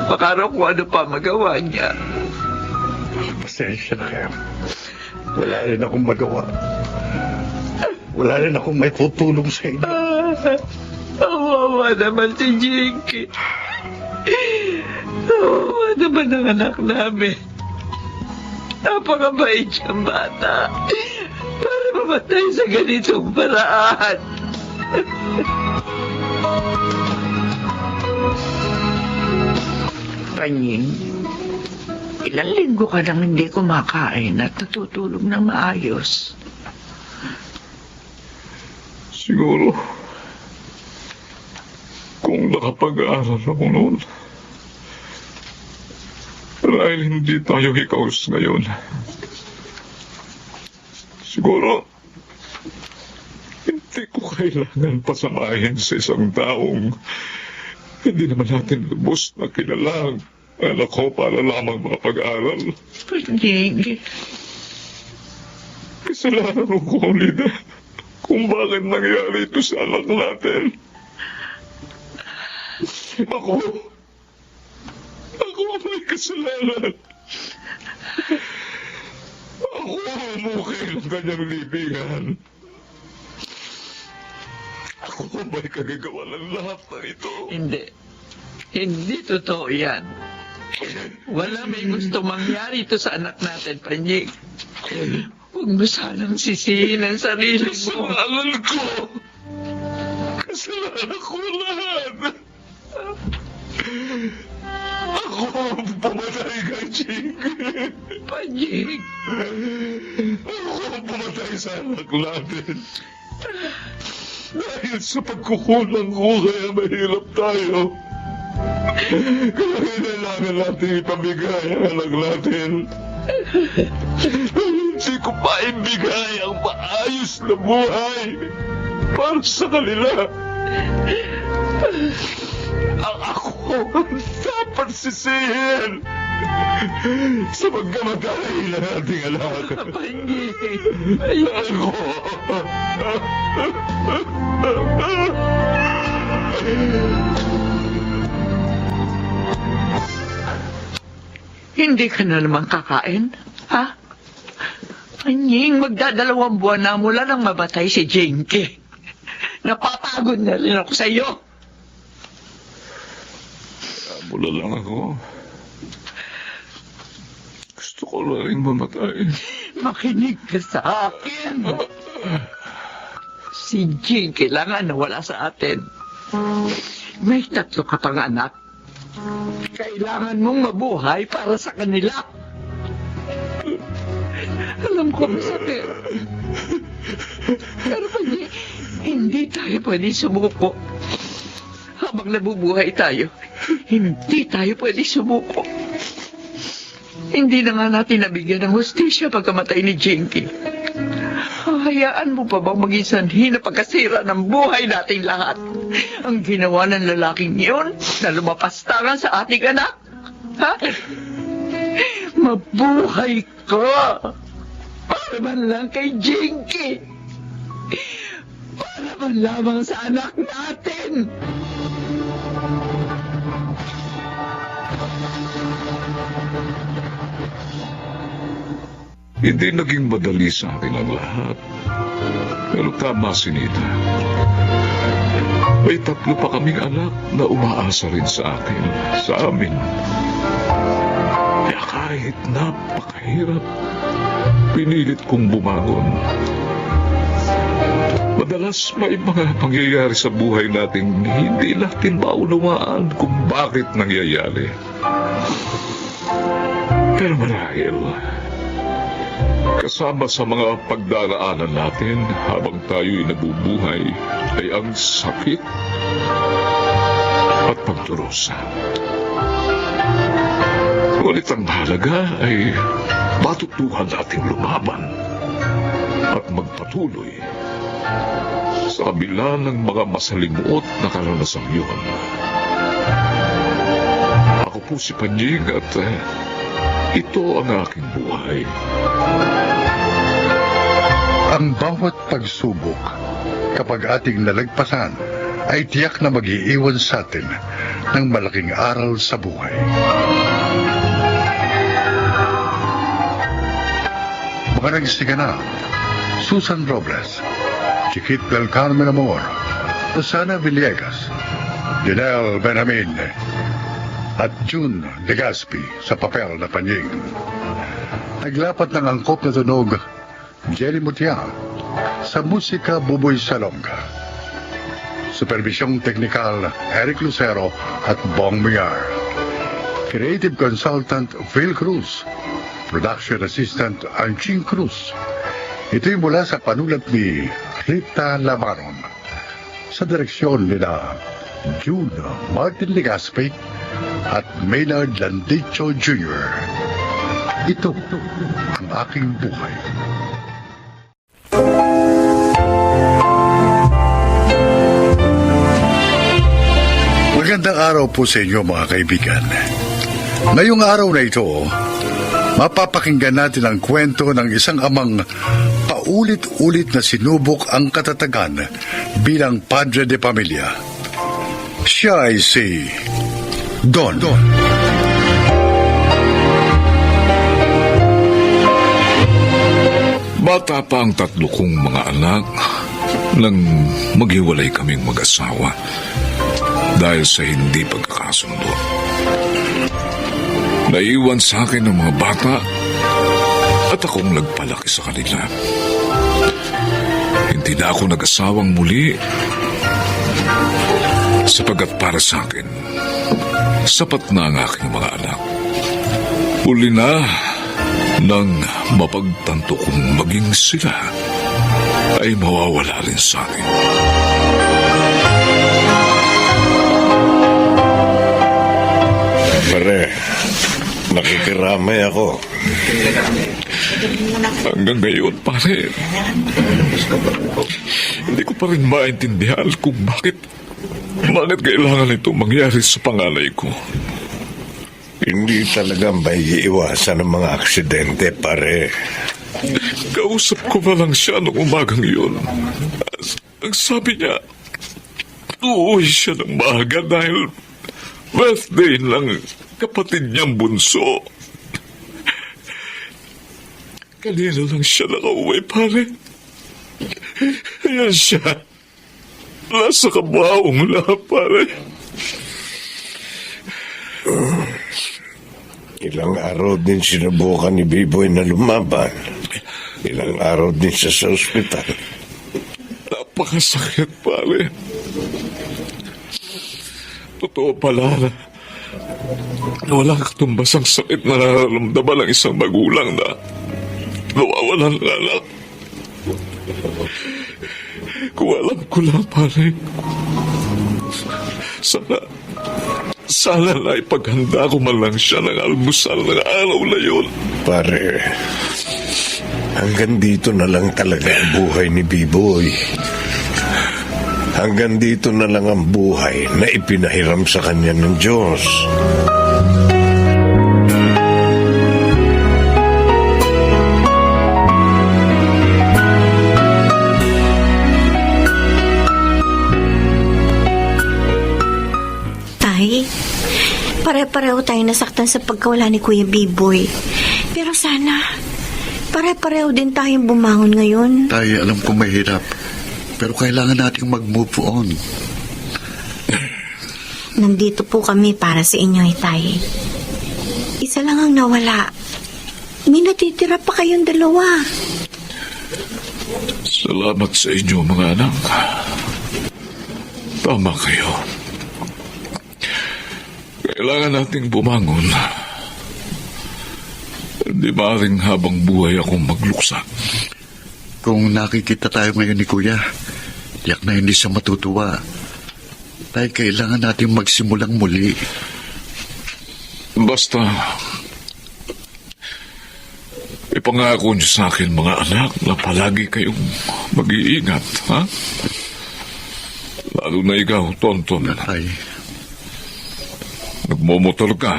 Baka raw kung ano pa magawa niya. Pasensya na kayo. Wala rin akong magawa. Wala rin akong may tutulong sa inyo. Awawa naman si Jinky. Awawa naman ang anak namin. Napakabait siyang bata. Para mamatay sa ganitong paraan. Panying, ilang linggo ka nang hindi kumakain at natutulog ng maayos. Siguro, kung nakapag-aaral ako noon, dahil hindi tayo hikaos ngayon. Siguro, hindi ko kailangan pasamahin sa isang taong hindi naman natin lubos na kilala ang anak ko para lamang makapag-aral. Panying, Kasalanan ko, Lida, kung bakit nangyari ito sa anak natin. Ako ang may kasalanan. Ako ang umukay ng kanyang libingan. Ako ang may kagagawa ng lahat ng ito. hindi. Hindi totoo yan. Wala may gusto mangyari ito sa anak natin, Panying. Huwag mo sanang sisihin ang sarili mo. Kasalanan ko! Kasalanan ko lahat! Ako ang pumatay kay Ching! Panying, Ako ang pumatay sa anak natin! Dahil sa pagkukulang ko kaya mahirap tayo. Kaya kailangan natin ipamigay ang anak natin. Hindi ko pa ibigay ang maayos na buhay para sa kanila. Ang ako ang dapat sisihin sa pagkamatay ng ating anak. Panying. Ako. Hindi ka na naman kakain, ha? Panying, magdadalawang buwan na mula nang mabatay si Jinky. Napapagod na rin ako sa iyo. Mula lang ako. Gusto ko na rin mamatay. Makinig ka sa akin. Si Jinky kailangan nawala sa atin. May 3 ka pang anak. Kailangan mong mabuhay para sa kanila. Alam ko masakit. Pero pag Hindi tayo pwede sumuko. Habang nabubuhay tayo, hindi tayo pwede sumuko. Hindi na nga natin nabigyan ng hustisya pagkamatay ni Jinky. Hayaan mo pa bang maging sanhi na pagkasira ng buhay nating lahat? Ang ginawa ng lalaking yun na lumapastangan sa ating anak? Ha? Mabuhay ka! Para man lang kay Jinky! Para man lamang sa anak natin! Hindi naging madali sa akin ang lahat. Pero tama si Nita. May 3 pa kaming anak na umaasa rin sa atin, sa amin. Kaya kahit napakahirap, pinilit kong bumangon. Madalas may mga pangyayari sa buhay natin hindi natin maunawaan kung bakit nangyayari. Pero marahil, kasama sa mga pagdaraanan natin habang tayo'y nabubuhay ay ang sakit at pagdurusa. Ngunit ang mahalaga ay matutuhan nating lumaban at magpatuloy sa kabila ng mga masalimuot na karanasang yun. Ako po si Panying at ito ang aking buhay. Ang bawat pagsubok, kapag ating nalagpasan, ay tiyak na mag-iiwan sa atin ng malaking aral sa buhay. Mga nagsiganap, Susan Robles, Chiquit del Carmen Amor, Rosana Villegas, Janelle Benjamin, at June Legaspi sa papel na Panying. Naglapat ng angkop na tunog, Jelly Mutiang, sa musika Buboy Salonga. Supervisyong teknikal, Eric Lucero at Bong Migar. Creative Consultant, Phil Cruz. Production Assistant, Anching Cruz. Ito'y mula sa panulat ni Rita Lamaron. Sa direksyon nila June Martin Legaspi at Maynard Landicho Jr. Ito ang aking buhay. Magandang araw po sa inyo mga kaibigan. Ngayong araw na ito, mapapakinggan natin ang kwento ng isang amang paulit-ulit na sinubok ang katatagan bilang padre de pamilya. Siya ay si Don. Bata pa ang 3 kong mga anak nang maghiwalay kaming mag-asawa dahil sa hindi pagkakasundo. Naiwan sa akin ng mga bata at akong nagpalaki sa kanila. Hindi na ako nag-asawang muli sapagkat para sa akin, sapat na ang aking mga anak. Uli na nang mapagtanto kong maging sila ay mawawala rin sa akin. Pare, nakikiramay ako. Hanggang ngayon, pare, hindi ko pa rin maintindihan kung bakit kailangan ito mangyari sa panganay ko. Hindi talaga may iiwasan ng mga aksidente, pare. Kausap ko pa lang siya noong umagang yun. Ang sabi niya, uuwi siya ng maaga dahil birthday ng kapatid niyang bunso. Kanina lang siya nakauwi, pare. Ayan siya. Nasa kabaong na, pare. Ilang araw din sinubukan ni Biboy na lumaban. Ilang araw din siya sa ospital. Napakasakit, pare. Totoo pala na walang katumbas ang sakit na nararamdaman ng isang magulang na nawawalan ng anak. Kung alam ko lang, pare. Sana na ipaghanda ko man lang siya ng almusal ng araw na yun. Pare, hanggang dito na lang talaga ang buhay ni Biboy. Hanggang dito na lang ang buhay na ipinahiram sa kanya ng Diyos. Tay, pare-pareho tayo nasaktan sa pagkawala ni Kuya Biboy. Pero sana, pare-pareho din tayong bumangon ngayon. Tay, alam kong mahirap. Pero kailangan nating mag-move on. Nandito po kami para sa inyo, Tay. Isa lang ang nawala. May natitira pa kayong dalawa. Salamat sa inyo, mga anak. Tama kayo. Kailangan nating bumangon. Hindi maaaring habang buhay akong magluksa. Kung nakikita tayo ngayon ni Kuya, tiyak na hindi siya matutuwa. Tay, kailangan natin magsimulang muli. Basta, ipangako niyo sa akin, mga anak, na palagi kayong mag-iingat, ha? Lalo na ikaw, Tonton. Tay, Nagmomotor ka.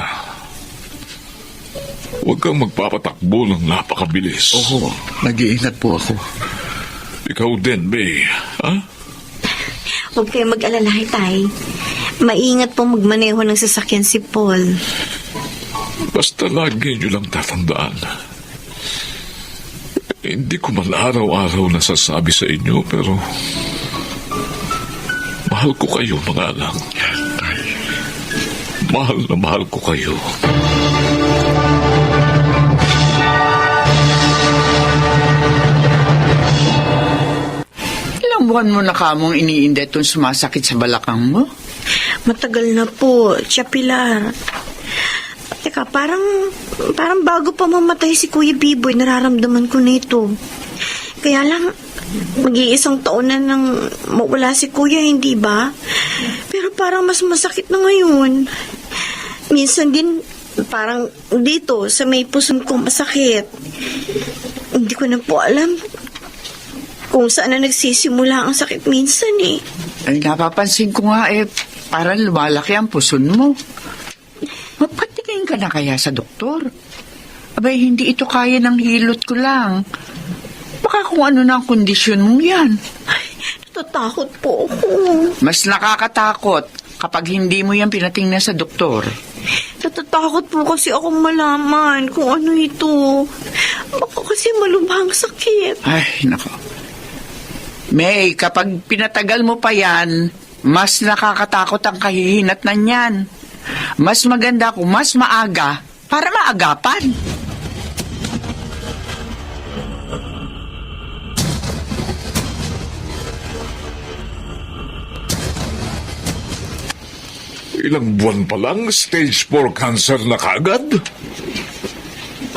Huwag kang magpapatakbo ng napakabilis. oo, nag-iingat po ako. Ikaw din, Bay. Ha? Huwag kayong mag-alala, Tay. Maingat po magmaneho ng sasakyan si Paul. Basta lagi niyo lang tatandaan. Hindi ko man araw-araw nasasabi sa inyo, pero mahal ko kayo, mga anak. Mahal na mahal ko kayo. Ilang buwan mo na kamong iniinda itong sumasakit sa balakang mo? Matagal na po, Tia Pilar. Teka, parang bago pa mamatay si Kuya Biboy, nararamdaman ko nito. Kaya lang, mag-iisang taon na nang mawala si Kuya, hindi ba? Pero parang mas masakit na ngayon. Minsan din, parang dito, sa may puson ko masakit. Hindi ko na po alam kung saan na nagsisimula ang sakit minsan eh. Ay, napapansin ko nga parang lumalaki ang puson mo. Mapatingin ka na kaya sa doktor? Abay, hindi ito kaya ng hilot ko lang. Baka kung ano na ang kondisyon mo yan. Natatakot po ako. Mas nakakatakot kapag hindi mo yan pinatingnan sa doktor. Natatakot po kasi ako malaman kung ano ito. Baka kasi malubhang sakit. Ay, nako. May, kapag pinatagal mo pa yan, mas nakakatakot ang kahihinatnan yan. Mas maganda kung mas maaga para maagapan. Ilang buwan pa lang, stage 4 cancer na kaagad?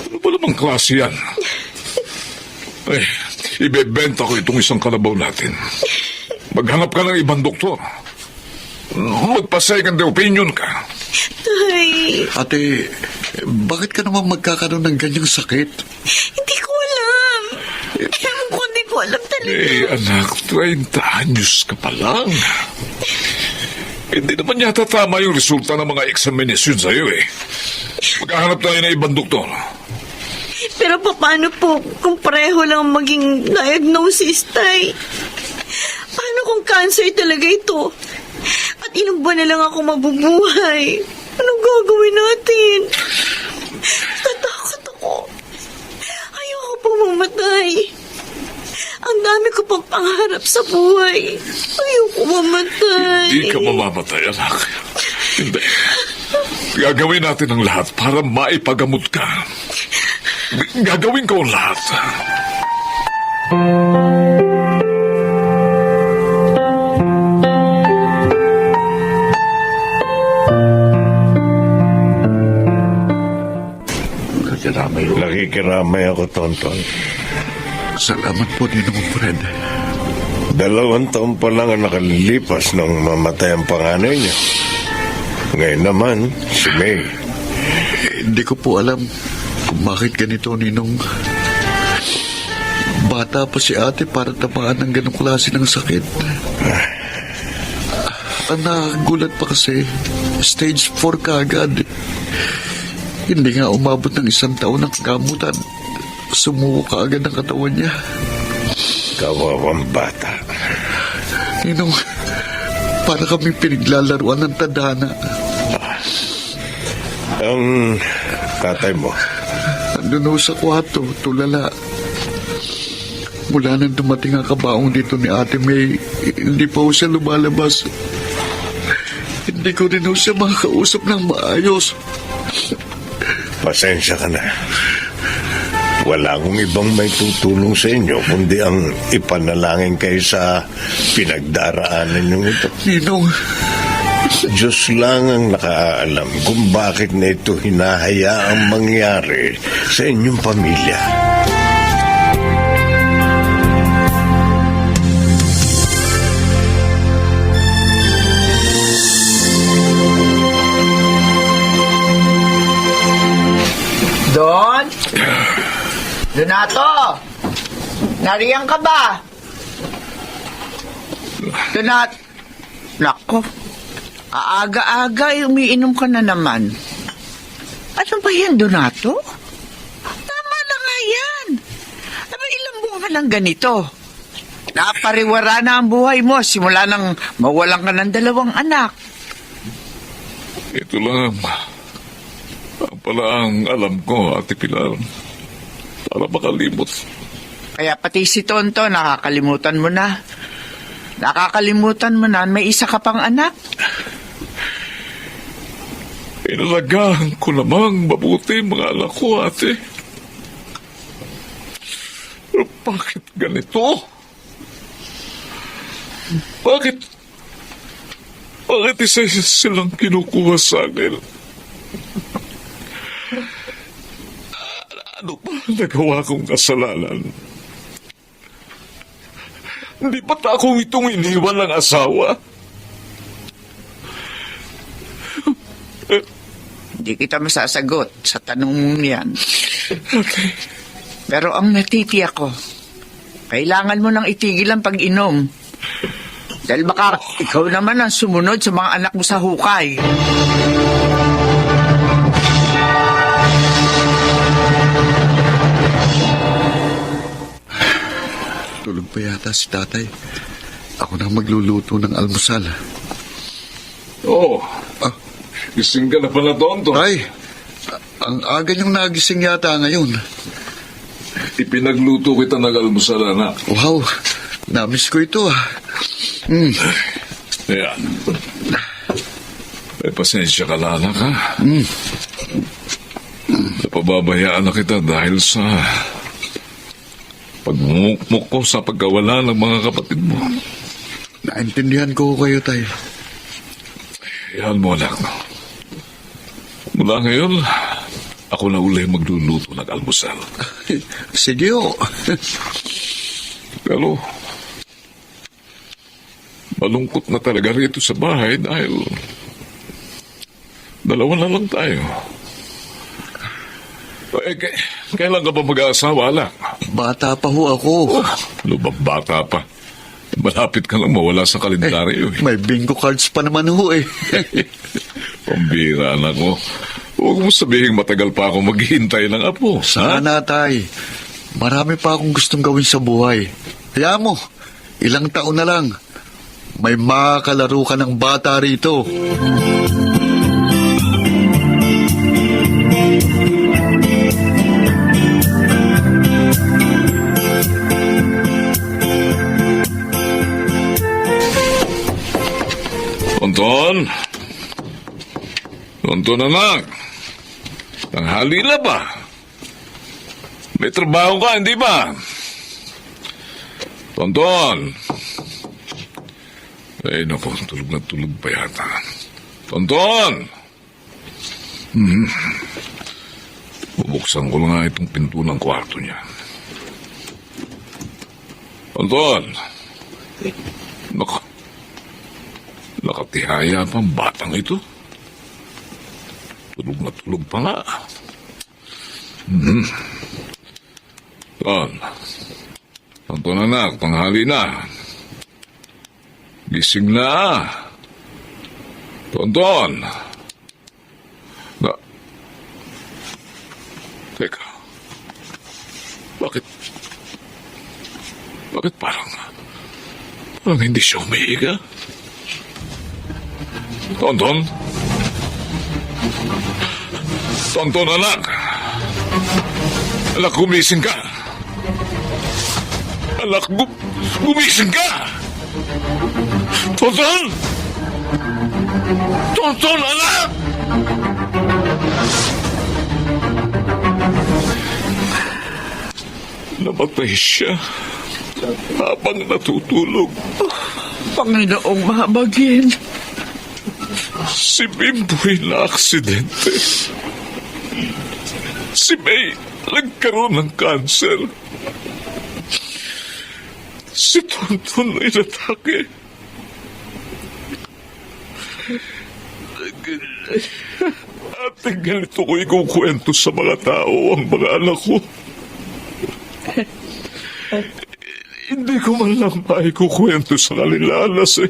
Ano ba namang klase yan? Ay, ibebenta ko itong isang kalabaw natin. Maghanap ka ng ibang doktor. Magpa-second opinion ka. Tay, Ate, bakit ka naman magkakaroon ng ganyang sakit? hindi ko alam. Ewan ko, hindi ko alam talaga. Anak, 30 anyos ka pa lang. Hindi naman yata tama yung resulta ng mga examination sa'yo eh. Maghahanap tayo ng ibang doktor. Pero paano po kung pareho lang maging diagnosis, Tay? Paano kung cancer talaga ito? At ilang buwan na lang ako mabubuhay? Anong gagawin natin? Tatakot ako. Ayoko pong mamatay. Ang dami ko pang pangarap sa buhay. Ayoko mamatay. Hindi ka mamamatay, anak. Hindi. Gagawin natin ang lahat para maipagamot ka. Gagawin ko ang lahat. Nakikiramay ako, Tonton. Salamat po, Ninong Fred. 2 taon pa lang ang nakalilipas nung mamatay ang panganay niyo. Ngayon naman, si May. Hindi ko po alam kung bakit ganito, Ninong. Bata pa si ate para tamaan ng ganong klase ng sakit. Ang nakagulat pa kasi, stage 4 kaagad. Hindi nga umabot ng 1 taon ng gamutan. Sumuko kaagad ang katawan niya. Kawawang bata. Ninong, para kami pinaglalaruan ng tadhana. Ang tatay mo, Nandun sa kwarto, tulala. Mula nang dumating ang kabaong dito ni Ate May, hindi pa ho siya lumalabas. Hindi ko rin ho siya makakausap ng maayos. pasensya ka na. Wala akong ibang may tutulong sa inyo kundi ang ipanalangin kayo sa pinagdaraanan nyo ito. Ninong, Diyos lang ang nakaalam kung bakit na ito hinahayaang mangyari sa inyong pamilya. Don? Donato? Nariyan ka ba? Nako. Aaga-aga, umiinom ka na naman. Ano ba yan, Donato? Tama na nga yan. Aba, ilang buwan ka lang ganito. Napariwara na ang buhay mo simula nang mawalan ka ng 2 anak. Ito lang. Ang pala ang alam ko, Ate Pilar. Para makalimot. Kaya pati si Tonto, nakakalimutan mo na. Nakakalimutan mo na may isa ka pang anak. Inalagaan ko namang mabuti mga anak ko, ate. Pero bakit ganito? Bakit isa-isa silang kinukuha sa akin? Ano ba nagawa kong kasalanan? Hindi pa akong itong iniwan ng asawa? Hindi kita masasagot sa tanong mong yan. Okay. Pero ang natitiyak ko, kailangan mo nang itigil ang pag-inom. Dahil baka ikaw naman ang sumunod sa mga anak mo sa hukay. tulog pa yata si tatay. Ako na magluluto ng almusal. Oo. Ah. Gising ka na pala, Tonto. Tay, ang aga niyong nagising yata ngayon. Ipinagluto kita ng almusal, anak. Wow, namiss ko ito ah. Ayan. May pasensya ka na, anak, ha? Napababayaan na kita dahil sa pagmumukmuk ko sa pagkawala ng mga kapatid mo. Naintindihan ko kayo, tay. Yan mo, anak. Mula ngayon, ako na uli magluluto ng almusal. Sige ho. Pero, malungkot na talaga rito sa bahay dahil 2 na lang tayo. Kailan ka ba mag-aasawa, anak? Bata pa ho ako. Ano ba, bata pa? Malapit ka lang mawala sa kalendaryo. May bingo cards pa naman ho eh. Pambira, anak mo. Huwag mo sabihin matagal pa ako maghihintay ng apo. Sana, tay. Marami pa akong gustong gawin sa buhay. Kaya mo, ilang taon na lang, may makakalaro ka ng bata rito. Tonton? Tonton, anak. Tanghali na ba? May trabaho ka, hindi ba? Tonton. Ay, naku, tulog na tulog pa yata. Tonton! Bubuksan ko nga itong pinto ng kwarto niya. Tonton! Naka, nakatihaya pa ang batang ito. Tulog na tulog pa nga. Tonton anak, tanghali na. Gising na. Tonton. Teka. Bakit parang hindi siya umiiga? Tonton? Tonton, anak! Anak, gumising ka! Anak, gumising ka! Tonton! Tonton, anak! Namatay siya habang natutulog. Panginoong mahabagin. Si Bimboy na aksidente. Si May nagkaroon ng cancer. Si Tonton ay natake. Ate, ganito ko ikukwento sa mga tao ang mga anak ko. Hindi ko man lang maikukwento sa kanila na si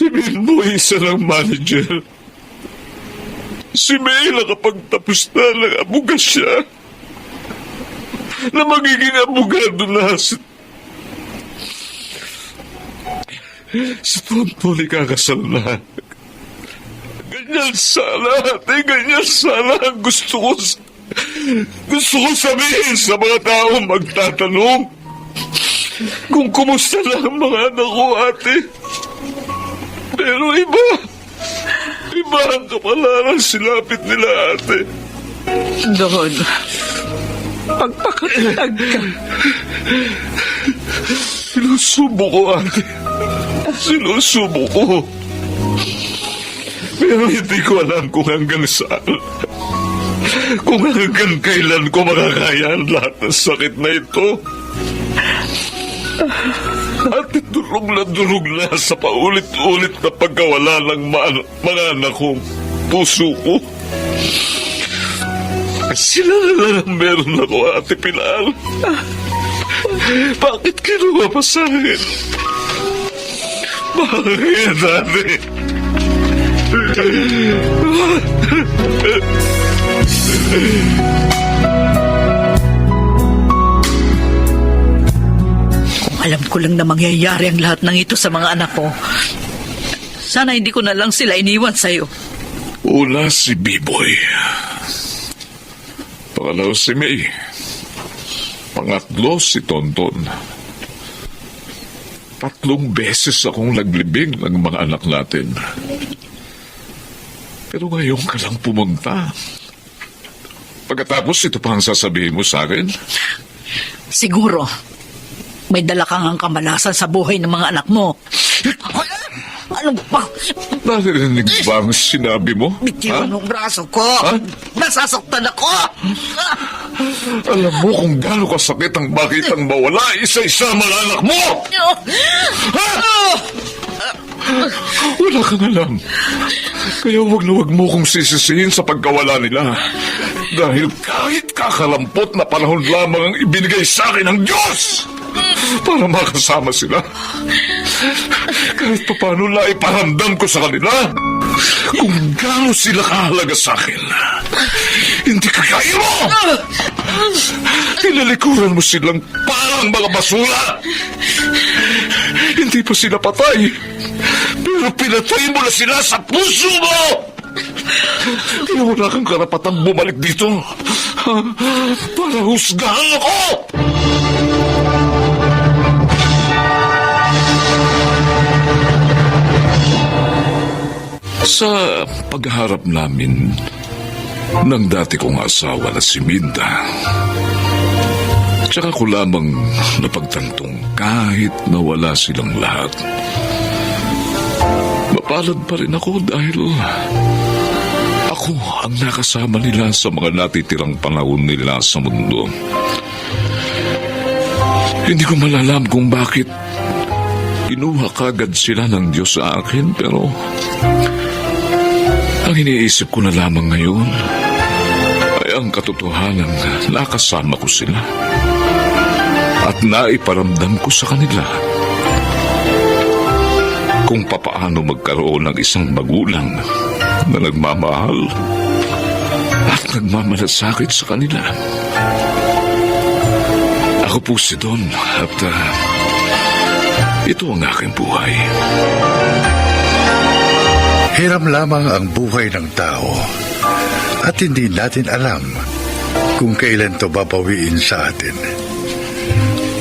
Bimboy isa ng manager. Si May nakapagtapos na ng abogasya na magiging abogado na si Tonton ikakasal na. Ganyan sana, ate, ganyan sana ang gusto ko sabihin sa mga tao magtatanong kung kumusta na ang mga anak ko, ate. Pero iba ang kapalaran silapit nila, ate. Don, pagpakatatag ka. Sinusubo ko, ate. Sinusubo ko. Pero hindi ko alam kung hanggang saan. Kung hanggang kailan ko makakaya ang lahat ng sakit na ito. At durog na sa paulit-ulit na pagkawala ng mga anak kong puso ko. Sila na lang ang meron ako, Ate Pilar. Bakit kinuha pa sa akin? Bakit, Ate? Alam ko lang na mangyayari ang lahat ng ito sa mga anak ko. Sana hindi ko na lang sila iniwan sa'yo. Una si B-Boy. Pangalawa si May. Pangatlo si Tonton. 3 beses akong naglibing ng mga anak natin. Pero ngayon ka lang pumunta. Pagkatapos ito pa ang sasabihin mo sa akin? Siguro, may dala kang ang kamalasan sa buhay ng mga anak mo. Ano ba? Narinig ba ang sinabi mo? Bitiwan ang braso ko. Ha? Nasasaktan ako. Alam mo kung gaano kasakit ang makitang mawala isa-isa ang mga anak mo! Ha? Wala kang alam. Kaya wag na wag mo kong sisisihin sa pagkawala nila. Dahil kahit kakalampot na panahon lamang ang ibinigay sa akin ng Diyos para makasama sila. Kahit paano na iparamdam ko sa kanila kung gaano sila kahalaga sa akin. Hindi kagaya mo! Tinalikuran mo silang parang mga basura. Hindi pa sila patay, pero pinatay mo na sila sa puso mo! Kaya wala kang karapatang bumalik dito para husgahan ako! Sa pagharap namin ng dati kong asawa na si Minda, tsaka ko lamang napagtantong kahit nawala silang lahat, mapalad pa rin ako dahil ako ang nakasama nila sa mga natitirang panahon nila sa mundo. Hindi ko malalam kung bakit Kinuha kagad sila ng Diyos sa akin, pero ang iniisip ko na lamang ngayon ay ang katotohanan na nakasama ko sila at naiparamdam ko sa kanila kung papaano magkaroon ng isang magulang na nagmamahal at nagmamalasakit sa kanila. Ako po si Don at ito ang aking buhay. Hiram lamang ang buhay ng tao at hindi natin alam kung kailan to babawiin sa atin.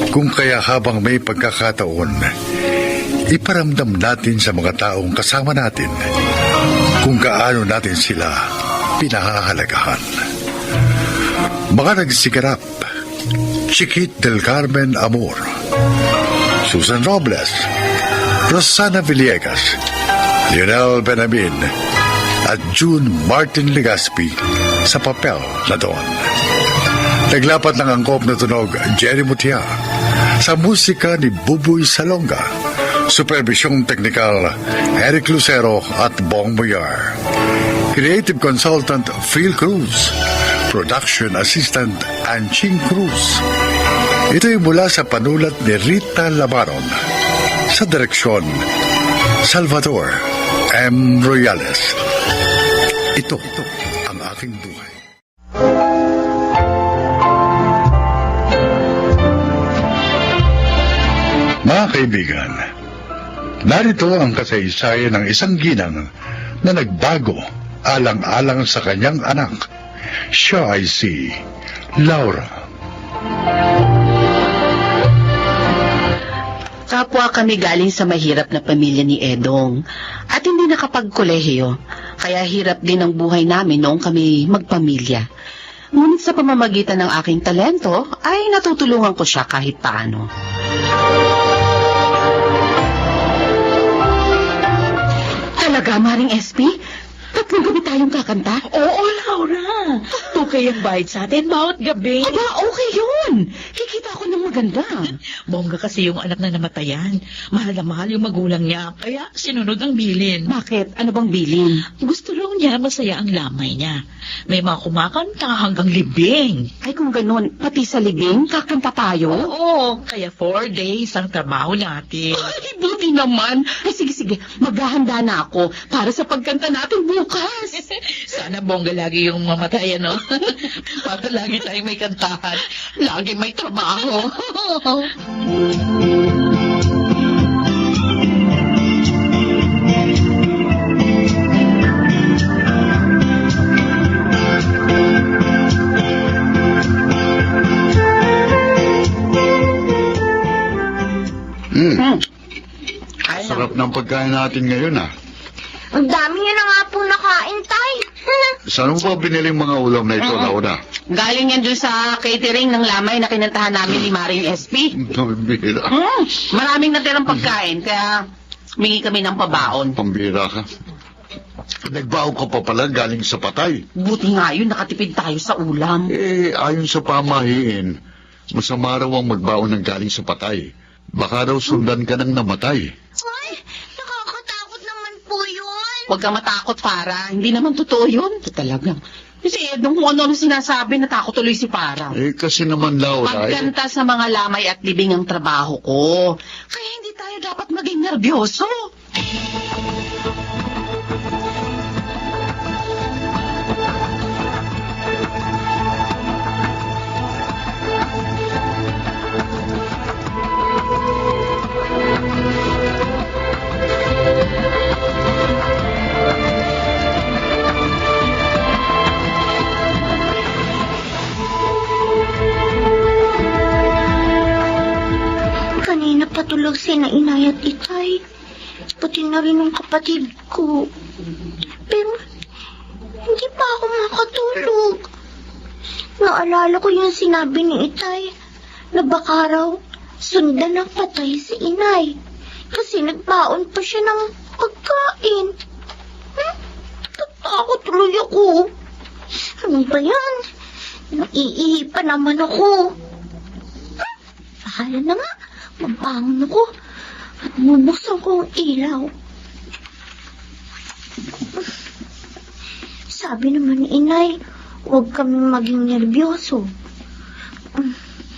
Kung kaya habang may pagkakataon, iparamdam natin sa mga taong kasama natin kung gaano natin sila pinahahalagahan. Mga nagsigarap, Chiquit del Carmen Amor, Susan Robles, Rosana Villegas, Lionel Benamin at June Martin Legaspi sa papel na Don. Naglapat ng angkop na tunog Jerry Mutia sa musika ni Buboy Salonga. Supervisyong teknikal Eric Lucero at Bong Boyar. Creative Consultant Phil Cruz. Production Assistant Anching Cruz. Ito'y mula sa panulat ni Rita Labaron. Sa direksyon Salvador M. Royales. Ito ang aking buhay. Mga kaibigan, narito ang kasaysayan ng isang ginang na nagbago alang-alang sa kanyang anak. Siya ay si Laura. Kapwa kami galing sa mahirap na pamilya ni Edong at hindi nakapagkolehiyo, kaya hirap din ang buhay namin noong kami magpamilya. Ngunit sa pamamagitan ng aking talento ay natutulungan ko siya kahit paano. Talaga, Maring SP? Tatlong gabi tayong kakanta? Oo, Laura. Tukay ang bayad sa atin bawat gabi. Aba, okay yun. Kikita ko ng maganda. Bongga kasi yung anak na namatayan. Mahal na mahal yung magulang niya, kaya sinunod ang bilin. Bakit? Ano bang bilin? Gusto lang niya masaya ang lamay niya. May mga kumakanta hanggang libing. Ay kung ganun, pati sa libing, kakanta tayo? Oo, kaya 4 days ang trabaho natin. Ay, buti naman. Ay, sige, maghahanda na ako para sa pagkanta natin bukas. Sana bongga lagi yung mamatay, ano? Para lagi tayong may kantahan. Lagi may trabaho. Sarap ng pagkain natin ngayon, ah. Ang dami niya na nga po nakain, Tay. Saan mo ba binili yung mga ulam na ito, Laura? Galing yan dun sa catering ng lamay na kinantahan namin ni Maring SP. Pambira. Maraming natirang pagkain, kaya mingi kami ng pabaon. Pambira ka. Nagbaon ka pa pala galing sa patay. Buti nga yun, nakatipid tayo sa ulam. Ayon sa pamahiin, masama raw ang magbaon ng galing sa patay. Baka raw sundan ka ng namatay. Ay, nakakatakot naman po yun. Huwag kang matakot, Para. Hindi naman totoo yun. Ito talaga. Kasi Edong, kung ano sinasabi, natakot tuloy si Para. Kasi naman, Laura, Pagkanta sa mga lamay at libing ang trabaho ko. Kaya hindi tayo dapat maging nervyoso. Kanina patulog si na inay at itay. Pati na rin ang kapatid ko. Pero, hindi pa ako makatulog. Naalala ko yung sinabi ni itay na baka raw sundan ng patay si inay. Kasi nagbaon pa siya ng pagkain. Tatakot tuloy ako. Ano ba yan? Naiihi pa naman ako. Bahala na nga. Mabangon ako. At Bubuksan ko ang ilaw. Sabi naman ni inay, huwag kami maging nervyoso.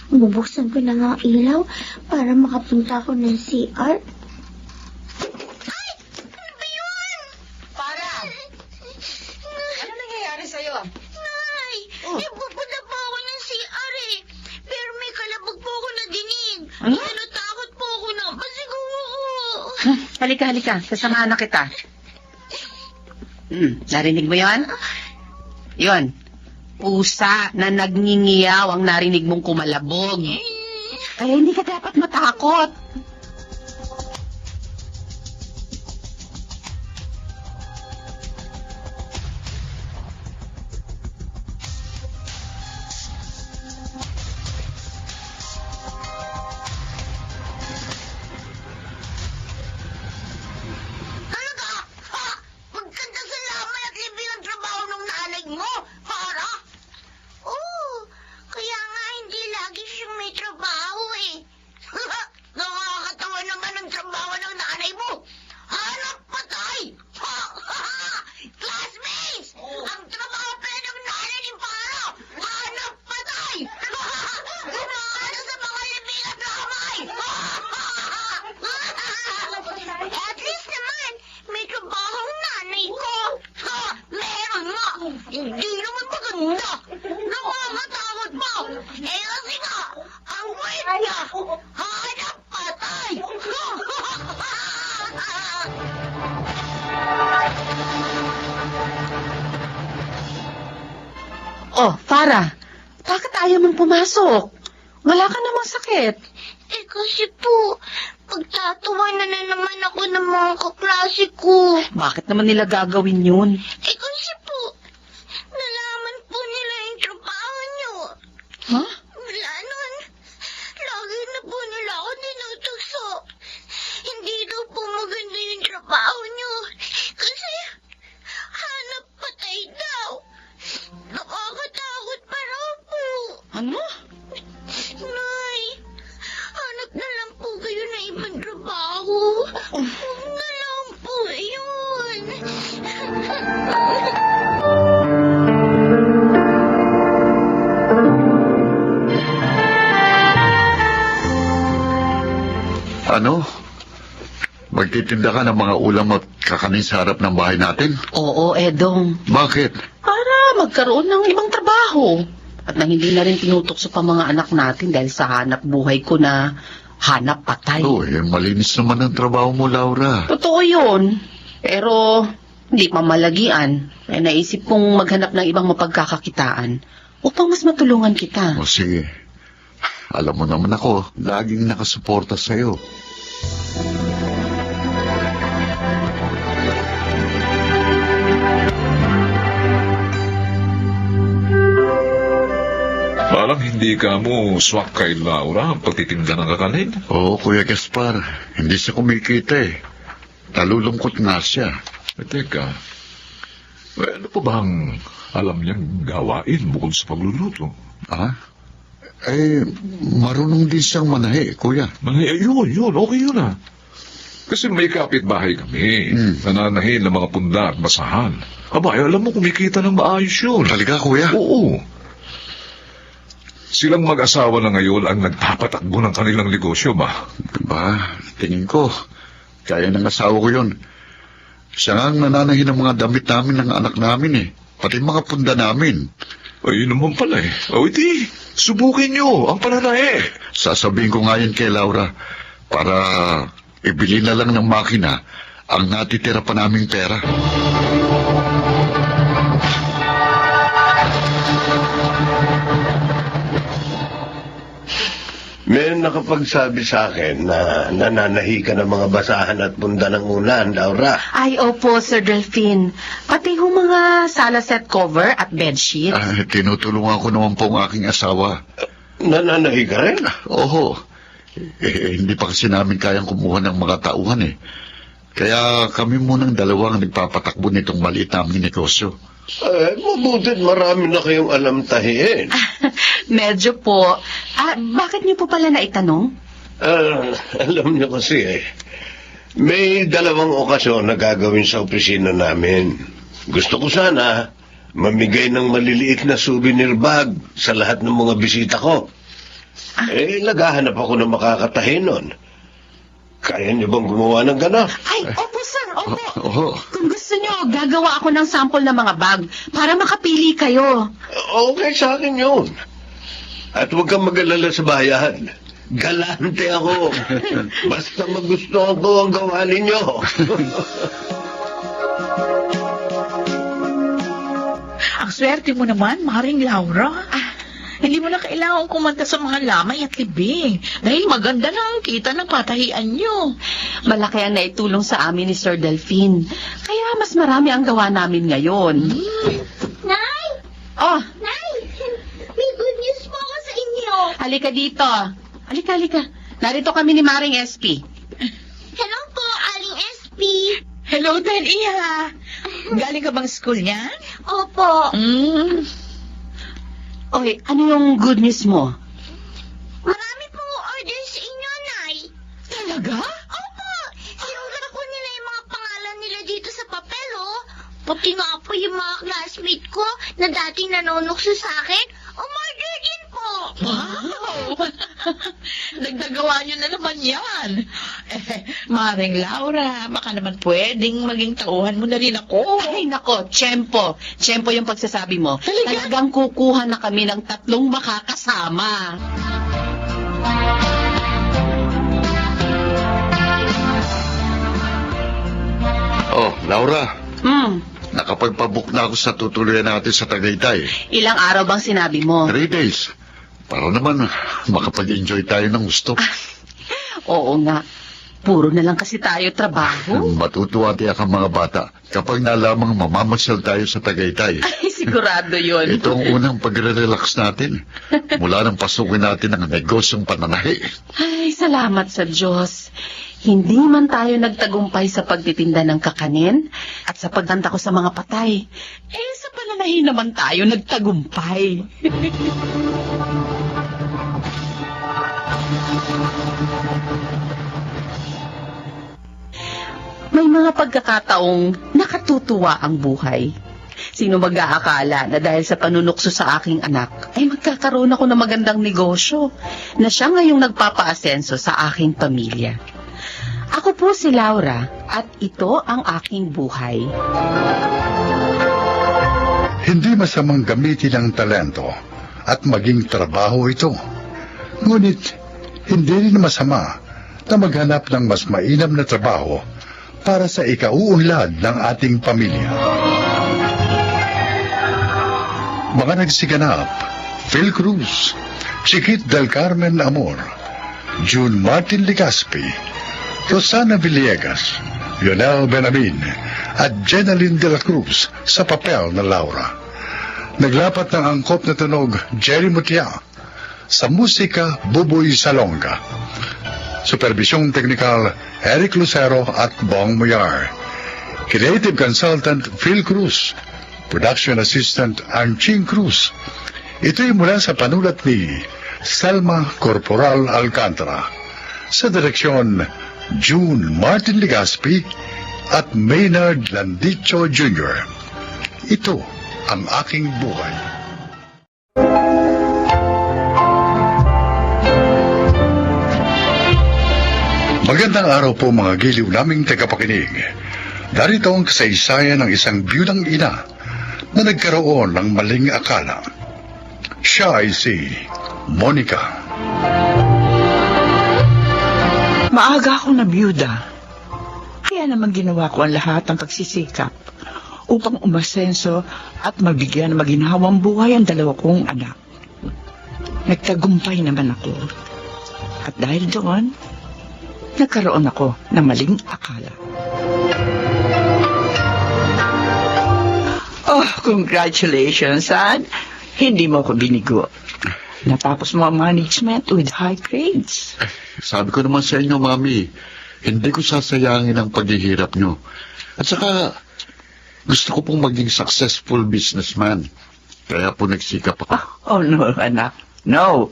Bubuksan ko na nga ang ilaw para makapunta ako ng CR. Ay! Ano ba yun? Para! Ano nangyayari sa'yo? Nay! Pupunta po ako ng CR eh. Pero may kalabog po ako na dinig. Ano? Kaya natakot po ako na pasigaw ako. Halika. Kasamahan na kita. Narinig mo yon? Yon. Pusa na nagningiyaw ang narinig mong kumalabog. Kaya hindi ka dapat matakot. Talaga? Ha? Magkanda sa lamay at libre ang trabaho ng nanay mo? Para? Oo. Kaya nga hindi lagi siyang may trabaho eh. Nakakatawa naman ang trabaho ng nanay mo. Hanap patay! Ha? Classmates! Ang trabaho pala ng nanay ni Para! Hanap patay! Gumana sa mga libing at lamay! At least naman, may trabaho ang nanay ko. Ha? Meron nga. Hindi naman maganda. Nakakatakot pa. Eh kasi nga, ang wait niya, hanap patay. Oh, Farah. Bakit ayaw mong pumasok? Wala ka namang sakit. Eh kasi po, pagtatawanan na naman ako ng mga kaklase ko. Bakit naman nila gagawin yun? Eh kasi po, nalaman po nila yung trabaho niyo. Ha? Wala nun. Lagi na po nila ako tinutukso. Hindi daw po maganda yung trabaho niyo. Kasi, hanap patay daw. Nakakatakot pa raw po. Ano? Nay, hanap na lang po kayo na ibang trabaho. Huwag na lang po yun. Ano? Magtitinda ka ng mga ulam at kakanin sa harap ng bahay natin? Oo, Edong. Bakit? Para magkaroon ng ibang trabaho. At nang hindi na rin tinutokso pa mga anak natin dahil sa hanap buhay ko na hanap patay. Malinis naman ang trabaho mo, Laura. Totoo yun. Pero hindi pa malagian. Kaya naisip kong maghanap ng ibang mapagkakakitaan upang mas matulungan kita. O sige. Alam mo naman ako, laging nakasuporta sa'yo. Parang hindi ka mo swak kay Laura ang pagtitinda ng kakanin. Oo, Kuya Gaspar. Hindi siya kumikita eh. Nalulungkot nga siya. Teka, ano pa bang alam niyang gawain bukod sa pagluluto? Ha? Marunong din siyang manahi, Kuya. Yun, okay yun ah. Kasi may kapitbahay kami, nananahin ng mga punda at basahan. Aba, alam mo, kumikita ng maayos yun. Talaga, Kuya? Oo. Silang mag-asawa na ngayon ang nagpapatakbo ng kanilang negosyo ba? Ba, tingin ko, kaya ng asawa ko yun. Siya nga ang nananahin ng mga damit namin ng anak namin eh. Pati mga punda namin. Ay, naman pala eh. O iti, subukin nyo ang pananahe. Sasabihin ko nga yun kay Laura para ibili na lang ng makina ang natitira pa naming pera. May nakapagsabi sa akin na nananahi ka ng mga basahan at punda ng ulan, Laura. Ay, opo, Sir Delphine. Pati ho mga sala set cover at bedsheet. Tinutulungan ko naman po ang aking asawa. Nananahi ka rin? Oho. Hindi pa kasi namin kayang kumuha ng mga tauhan eh. Kaya kami munang dalawang nagpapatakbo nitong maliit naming negosyo. Mabutit marami na kayong alam tahiin. Medyo po. Bakit niyo po pala naitanong? Alam niyo kasi May dalawang okasyon na gagawin sa opisina namin. Gusto ko sana mamigay ng maliliit na souvenir bag sa lahat ng mga bisita ko. Naghahanap ako ng makakatahin nun. Kaya niyo bang gumawa ng gano'n? Ay, opo sir, opo. Oo. Kung gusto nyo, gagawa ako ng sample ng mga bag para makapili kayo. Okay sa akin yun. At huwag kang mag-alala sa bayan. Galante ako. Basta magustuhan ko ang gawa ninyo. Ang swerte mo naman, Maring Laura. Hindi mo na kailangan kumanta sa mga lamay at libing dahil maganda na ang kita ng patahian nyo. Malaki ang naitulong sa amin ni Sir Delphine. Kaya mas marami ang gawa namin ngayon. Nay! Oh, Nay! May good news po ako sa inyo. halika dito. Halika. Narito kami ni Maring SP. Hello po, Aling SP. Hello din, Iha. Galing ka bang school niyan? Opo. Oy, ano yung good news mo? Marami pong order sa inyo, Nay. Talaga? Opo. Sinulat ko nila yung mga pangalan nila dito sa papel, oh. Pati nga po yung mga classmate ko na dating nanonokso sa akin, umorder din po. Wow! Nagdagawa nyo na naman yan. Maring Laura, baka naman pwedeng maging tauhan mo na rin ako. Ay, nako, tiyempo. Tiyempo yung pagsasabi mo. Talaga? Talagang kukuha na kami ng 3 makakasama. Oh, Laura, Nakapagpabook na ako sa tutuloyan natin sa Tagaytay. Ilang araw bang sinabi mo? 3 days. Para naman makapag-enjoy tayo ng gusto. Oo nga. Puro na lang kasi tayo trabaho. Matutuwa tiyak ang mga bata kapag nalamang mamamasyal tayo sa Tagaytay. Ay, sigurado yun. Ito ang unang pagre-relax natin. Mula nang pasukin natin ang negosyong pananahi. Ay, salamat sa Diyos. Hindi man tayo nagtagumpay sa pagtitinda ng kakanin at sa pagtanta ko sa mga patay. Sa pananahi naman tayo nagtagumpay. May mga pagkakataong nakatutuwa ang buhay. Sino mag-aakala na dahil sa panunukso sa aking anak, ay magkakaroon ako ng magandang negosyo na siya ngayong nagpapaasenso sa aking pamilya. Ako po si Laura at ito ang aking buhay. Hindi masamang gamitin ang talento at maging trabaho ito. Ngunit, hindi rin masama na maghanap ng mas mainam na trabaho para sa ikauunlad ng ating pamilya. Mga nagsiganap, Phil Cruz, Chiquit del Carmen Amor, June Martin Ligaspi, Rosana Villegas, Lionel Benamin, at Jenaline de la Cruz sa papel na Laura. Naglapat ng angkop na tunog Jerry Mutia, sa musika Buboy Salonga. Supervisyong teknikal Eric Lucero at Bong Muyar. Creative Consultant Phil Cruz. Production Assistant Anching Cruz. Ito'y mula sa panulat ni Selma Corporal Alcantara. Sa direksyon June Martin Ligaspi at Maynard Landicho Jr. Ito ang aking buhay. Magandang araw po mga giliw naming tagapakinig. Darito ang kasaysayan ng isang biyudang ina na nagkaroon ng maling akala. Siya ay si Monica. Maaga akong nabiyuda. Kaya naman ginawa ko ang lahat ng pagsisikap upang umasenso at mabigyan ng maginhawang buhay ang 2 kong anak. Nagtagumpay naman ako. At dahil doon, nagkaroon ako ng maling akala. Oh, congratulations, son. Hindi mo ako binigo. Natapos mo ang management with high grades. Sabi ko naman sa inyo, Mami, hindi ko sasayangin ang paghihirap nyo. At saka, gusto ko pong maging successful businessman. Kaya po nagsikap ako. Oh, no, anak. No.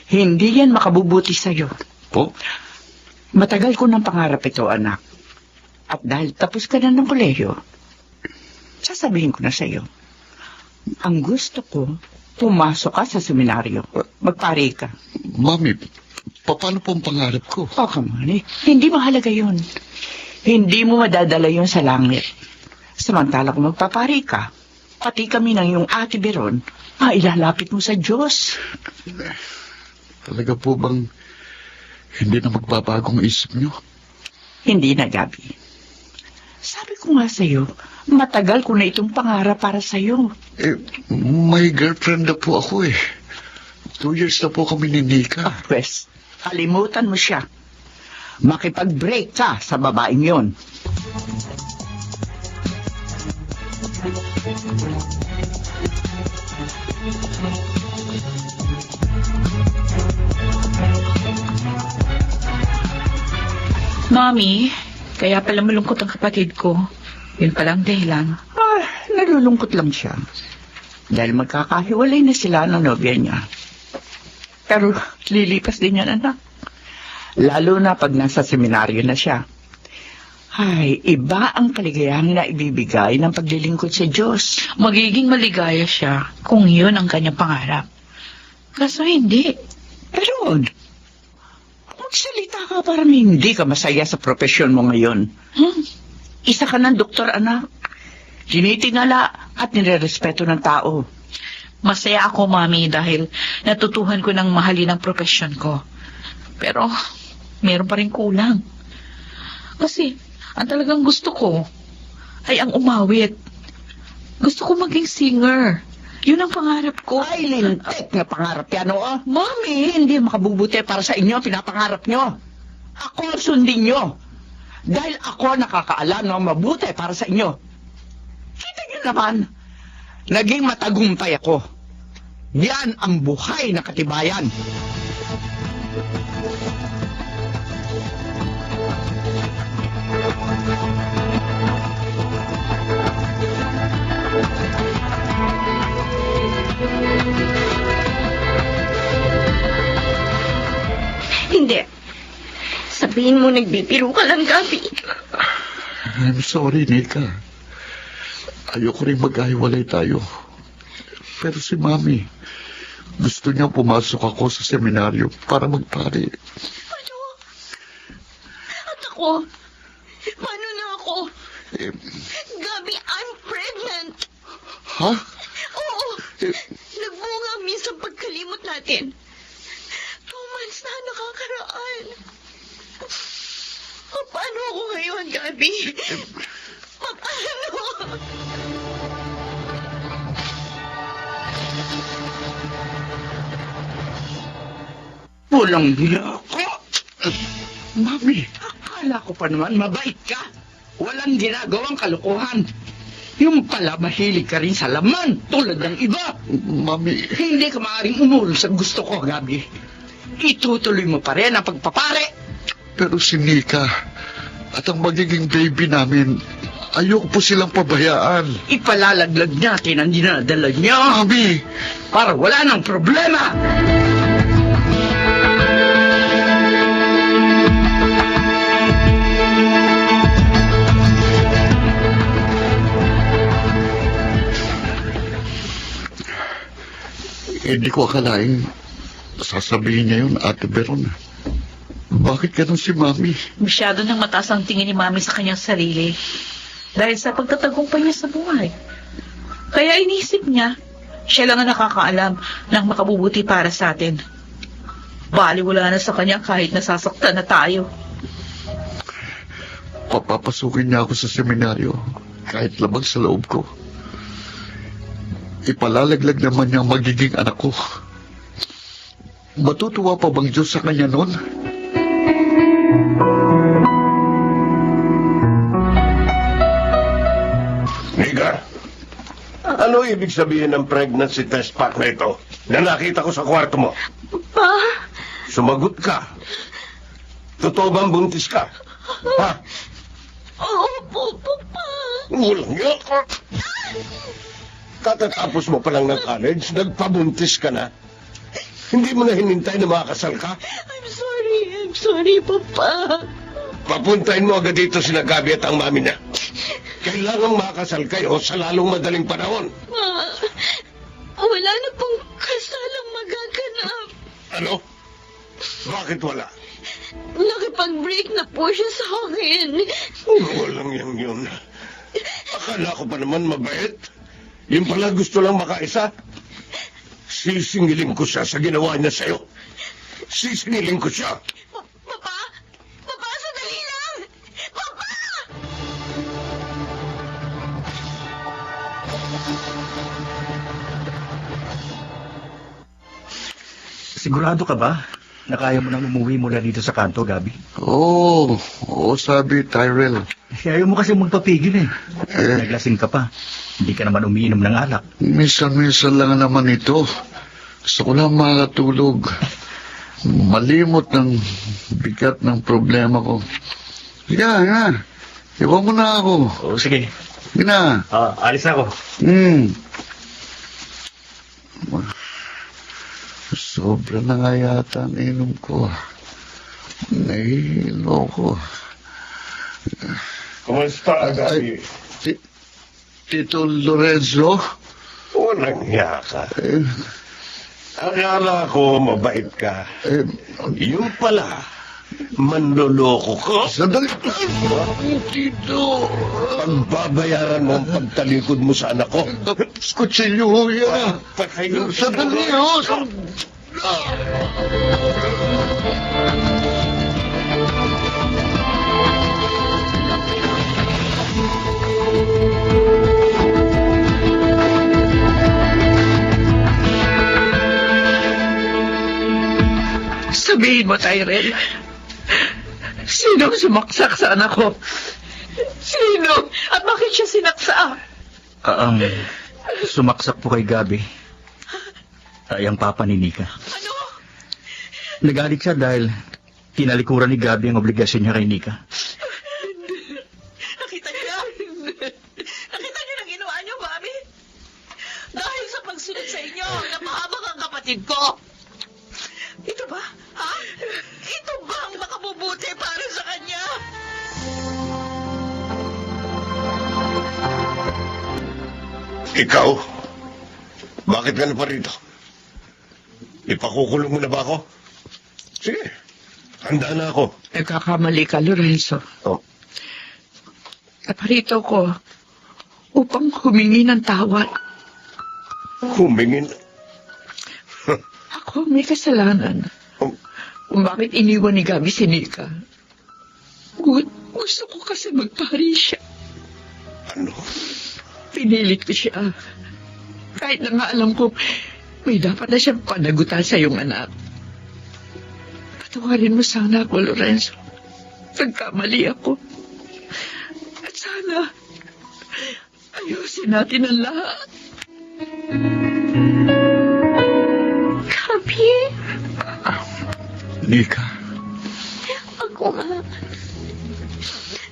Hindi yan makabubuti sa'yo. Po? Matagal ko ng pangarap ito, anak. At dahil tapos ka na ng kolehiyo, sasabihin ko na sa iyo, ang gusto ko, pumasok ka sa seminaryo. Magpari ka. Mami, paano po ang pangarap ko? Oh, come on, eh. Hindi mahalaga yun. Hindi mo madadala yun sa langit. Samantala kung magpapari ka, pati kami ng iyong ate Beron, mailalapit mo sa Diyos. Talaga po bang hindi na magbabagong isip niyo? Hindi na, Gabi. Sabi ko nga sa'yo, matagal ko na itong pangarap para sa'yo. May girlfriend na po ako eh. 2 years na po kami ni Nika. Pwes, kalimutan mo siya. Makipag-break ka sa babaeng yon. Mami, kaya pala malungkot ang kapatid ko. Yun palang dahilan. Nalulungkot lang siya. Dahil magkakahiwalay na sila ng nobya niya. Pero lilipas din yan, anak. Lalo na pag nasa seminaryo na siya. Ay, iba ang kaligayahan na ibibigay ng paglilingkod sa Diyos. Magiging maligaya siya kung yun ang kanyang pangarap. Kaso hindi. Pero, magsalita ka parang hindi ka masaya sa profesyon mo ngayon. Isa ka ng doktor, anak. Tinitingala at nirerespeto ng tao. Masaya ako, Mami, dahil natutuhan ko ng mahalin ang profesyon ko. Pero, meron pa rin kulang. Kasi, ang talagang gusto ko ay ang umawit. Gusto ko maging singer. Yun ang pangarap ko. Ay, lintik na pangarap yan, oo. Mami! Hindi makabubuti para sa inyo, pinapangarap nyo. Ako sundin nyo. Dahil ako nakakaalam ng mabuti para sa inyo. Kita nyo naman, naging matagumpay ako. Yan ang buhay na katibayan. Hindi. Sabihin mo nagbibiro ka lang, Gabi. I'm sorry, Nika. Ayoko rin magkahiwalay tayo. Pero si Mami, gusto niya pumasok ako sa seminaryo para magpari. Ano? At ako? Paano na ako? Gabi, I'm pregnant. Ha? Oo. Nagbunga ang minsan pagkalimot natin. 2 months na nakakaraan. Paano ako ngayon, Gabi? Paano? Walang hiya ko. Mami, Akala ko pa naman mabait ka. Walang ginagawang kalokohan. Yung pala mahilig ka rin sa laman tulad ng iba. Mami, Hindi ka maaaring umulong sa gusto ko, Gabi. Itutuloy mo pa rin ang pagpapare. pero si Nika at ang magiging baby namin, ayoko po silang pabayaan. Ipalalaglag natin ang dinadala niya Mami! para wala nang problema. Hindi ko akalaing sasabihin niya yun, Ate Beron. Bakit ganun si Mami? Masyado nang mataas ang tingin ni Mami sa kanyang sarili. Dahil sa pagtatagumpay niya sa buhay. Kaya inisip niya, siya lang ang nakakaalam ng makabubuti para sa atin. Baliwala na sa kanya kahit nasasaktan na tayo. Papapasukin niya ako sa seminaryo kahit labag sa loob ko. Ipalalaglag naman niya ang magiging anak ko. Matutuwa pa bang Diyos sa kanya noon? Nika, ano ibig sabihin ng pregnancy test pack na ito na nakita ko sa kwarto mo? Pa? Sumagot ka. Totoo bang buntis ka? Ha? Opo, Papa. Walang niya ka. Katatapos mo pa lang ng college, nagpabuntis ka na. Hindi mo na hinintay na makasal ka? I'm sorry, Papa. Papuntahin mo agad dito si Gabi at ang mami niya. Kailangang makasal kayo sa lalong madaling panahon. Wala na pong kasalang magaganap. Ano? Bakit wala? Nakipag-break na po siya sa akin. Walang yun. Akala ko pa naman mabait. Yung pala gusto lang makaisa. Sisingilin ko siya sa ginawa niya sa'yo. Sisingilin ko siya. Papa! Papa, sandali lang! Papa! Sigurado ka ba na kaya mo nang umuwi mula dito sa kanto, Gabi? Oo, sabi Tyrell. Ayaw mo kasi magpapigil eh. Naglasing ka pa. Hindi ka naman umiinom ng alak. Minsan-minsan lang naman ito. Gusto ko lang makatulog. Malimot ng bigat ng problema ko. Sige nga. Iwan mo na ako. Oo, sige. Sige na. Alis na ako. Sobra na nga yata ang inom ko. Nahihilo ko. Kumusta, Gabi? Tito Lorenzo? Walang hiya ka. Akala ko mabait ka. Yung pala, manloloko ka. Sandali. Tito. Pagbabayaran mo ang pagtalikod mo sa anak ko. Kutsilyo ho yan. Patayin. Sandali ho. Sabihin mo, Tyrell. Sino sumaksak sa anak ko? Sino? At bakit siya sinaksak? Sumaksak po kay Gabi. Ay ang papa ni Nika. Ano? Nagalit siya dahil tinalikuran ni Gabi ang obligasyon niya kay Nika. Nakita niyo? Nakita niyo na ginawa niyo, Mami? Dahil sa pagsunod sa inyo, napahamak ang kapatid ko. Ito ba? Ha? Ito ba ang makabubuti para sa kanya? Ikaw? Bakit ka na pa rito? Ipakukulong mo na ba ako? Sige, handa na ako. Nagkakamali ka, Lorenzo. Oh. Naparito ko upang humingi ng tawad. Humingin. Ako may kasalanan. Oh. Kung bakit iniwan ni Gabi si Nika. Gusto ko kasi magpari siya. Ano? Pinilit ko siya. Kahit na nga alam ko, may dapat na siyang panagutan sa iyong anak. Patawarin mo sana ako, Lorenzo. Nagkamali ako. At sana, ayusin natin ang lahat. Gabi, Nika. ako nga.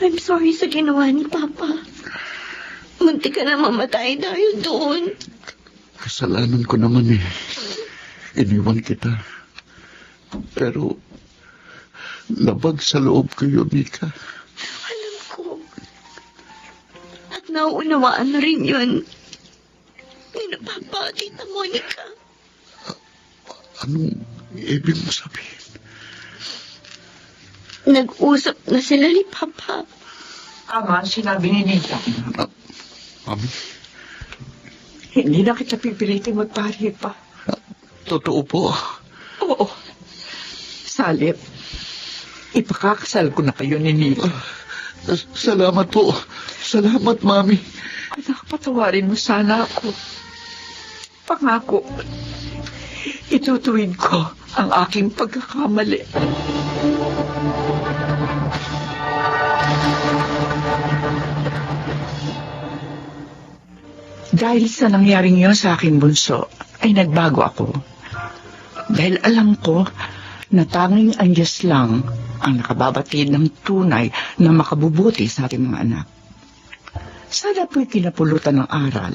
I'm sorry sa ginawa ni Papa. Munti ka na mamatay dahil doon. Kasalanan ko naman eh. Iniwan kita. Pero, labag sa loob ko yun, Nika. Alam ko. At nauunawaan na rin yun. Ni na Papa, Tita Monica. Anong ibig mo sabihin? Nag-usap na sila ni Papa. Ama, sinabi ni Nika. Mami, Hindi na kita pipilitin magpari pa. totoo po. Oo. Salip, ipakakasal ko na kayo ni Nika. Salamat po. Salamat, Mami. Anak, patawarin mo sana ako. Pangako, itutuwid ko ang aking pagkakamali. Dahil sa nangyaring yun sa aking bunso, ay nagbago ako. Dahil alam ko na tanging ang Diyos lang ang nakababatid ng tunay na makabubuti sa ating mga anak. Sana po'y kinapulutan ng aral,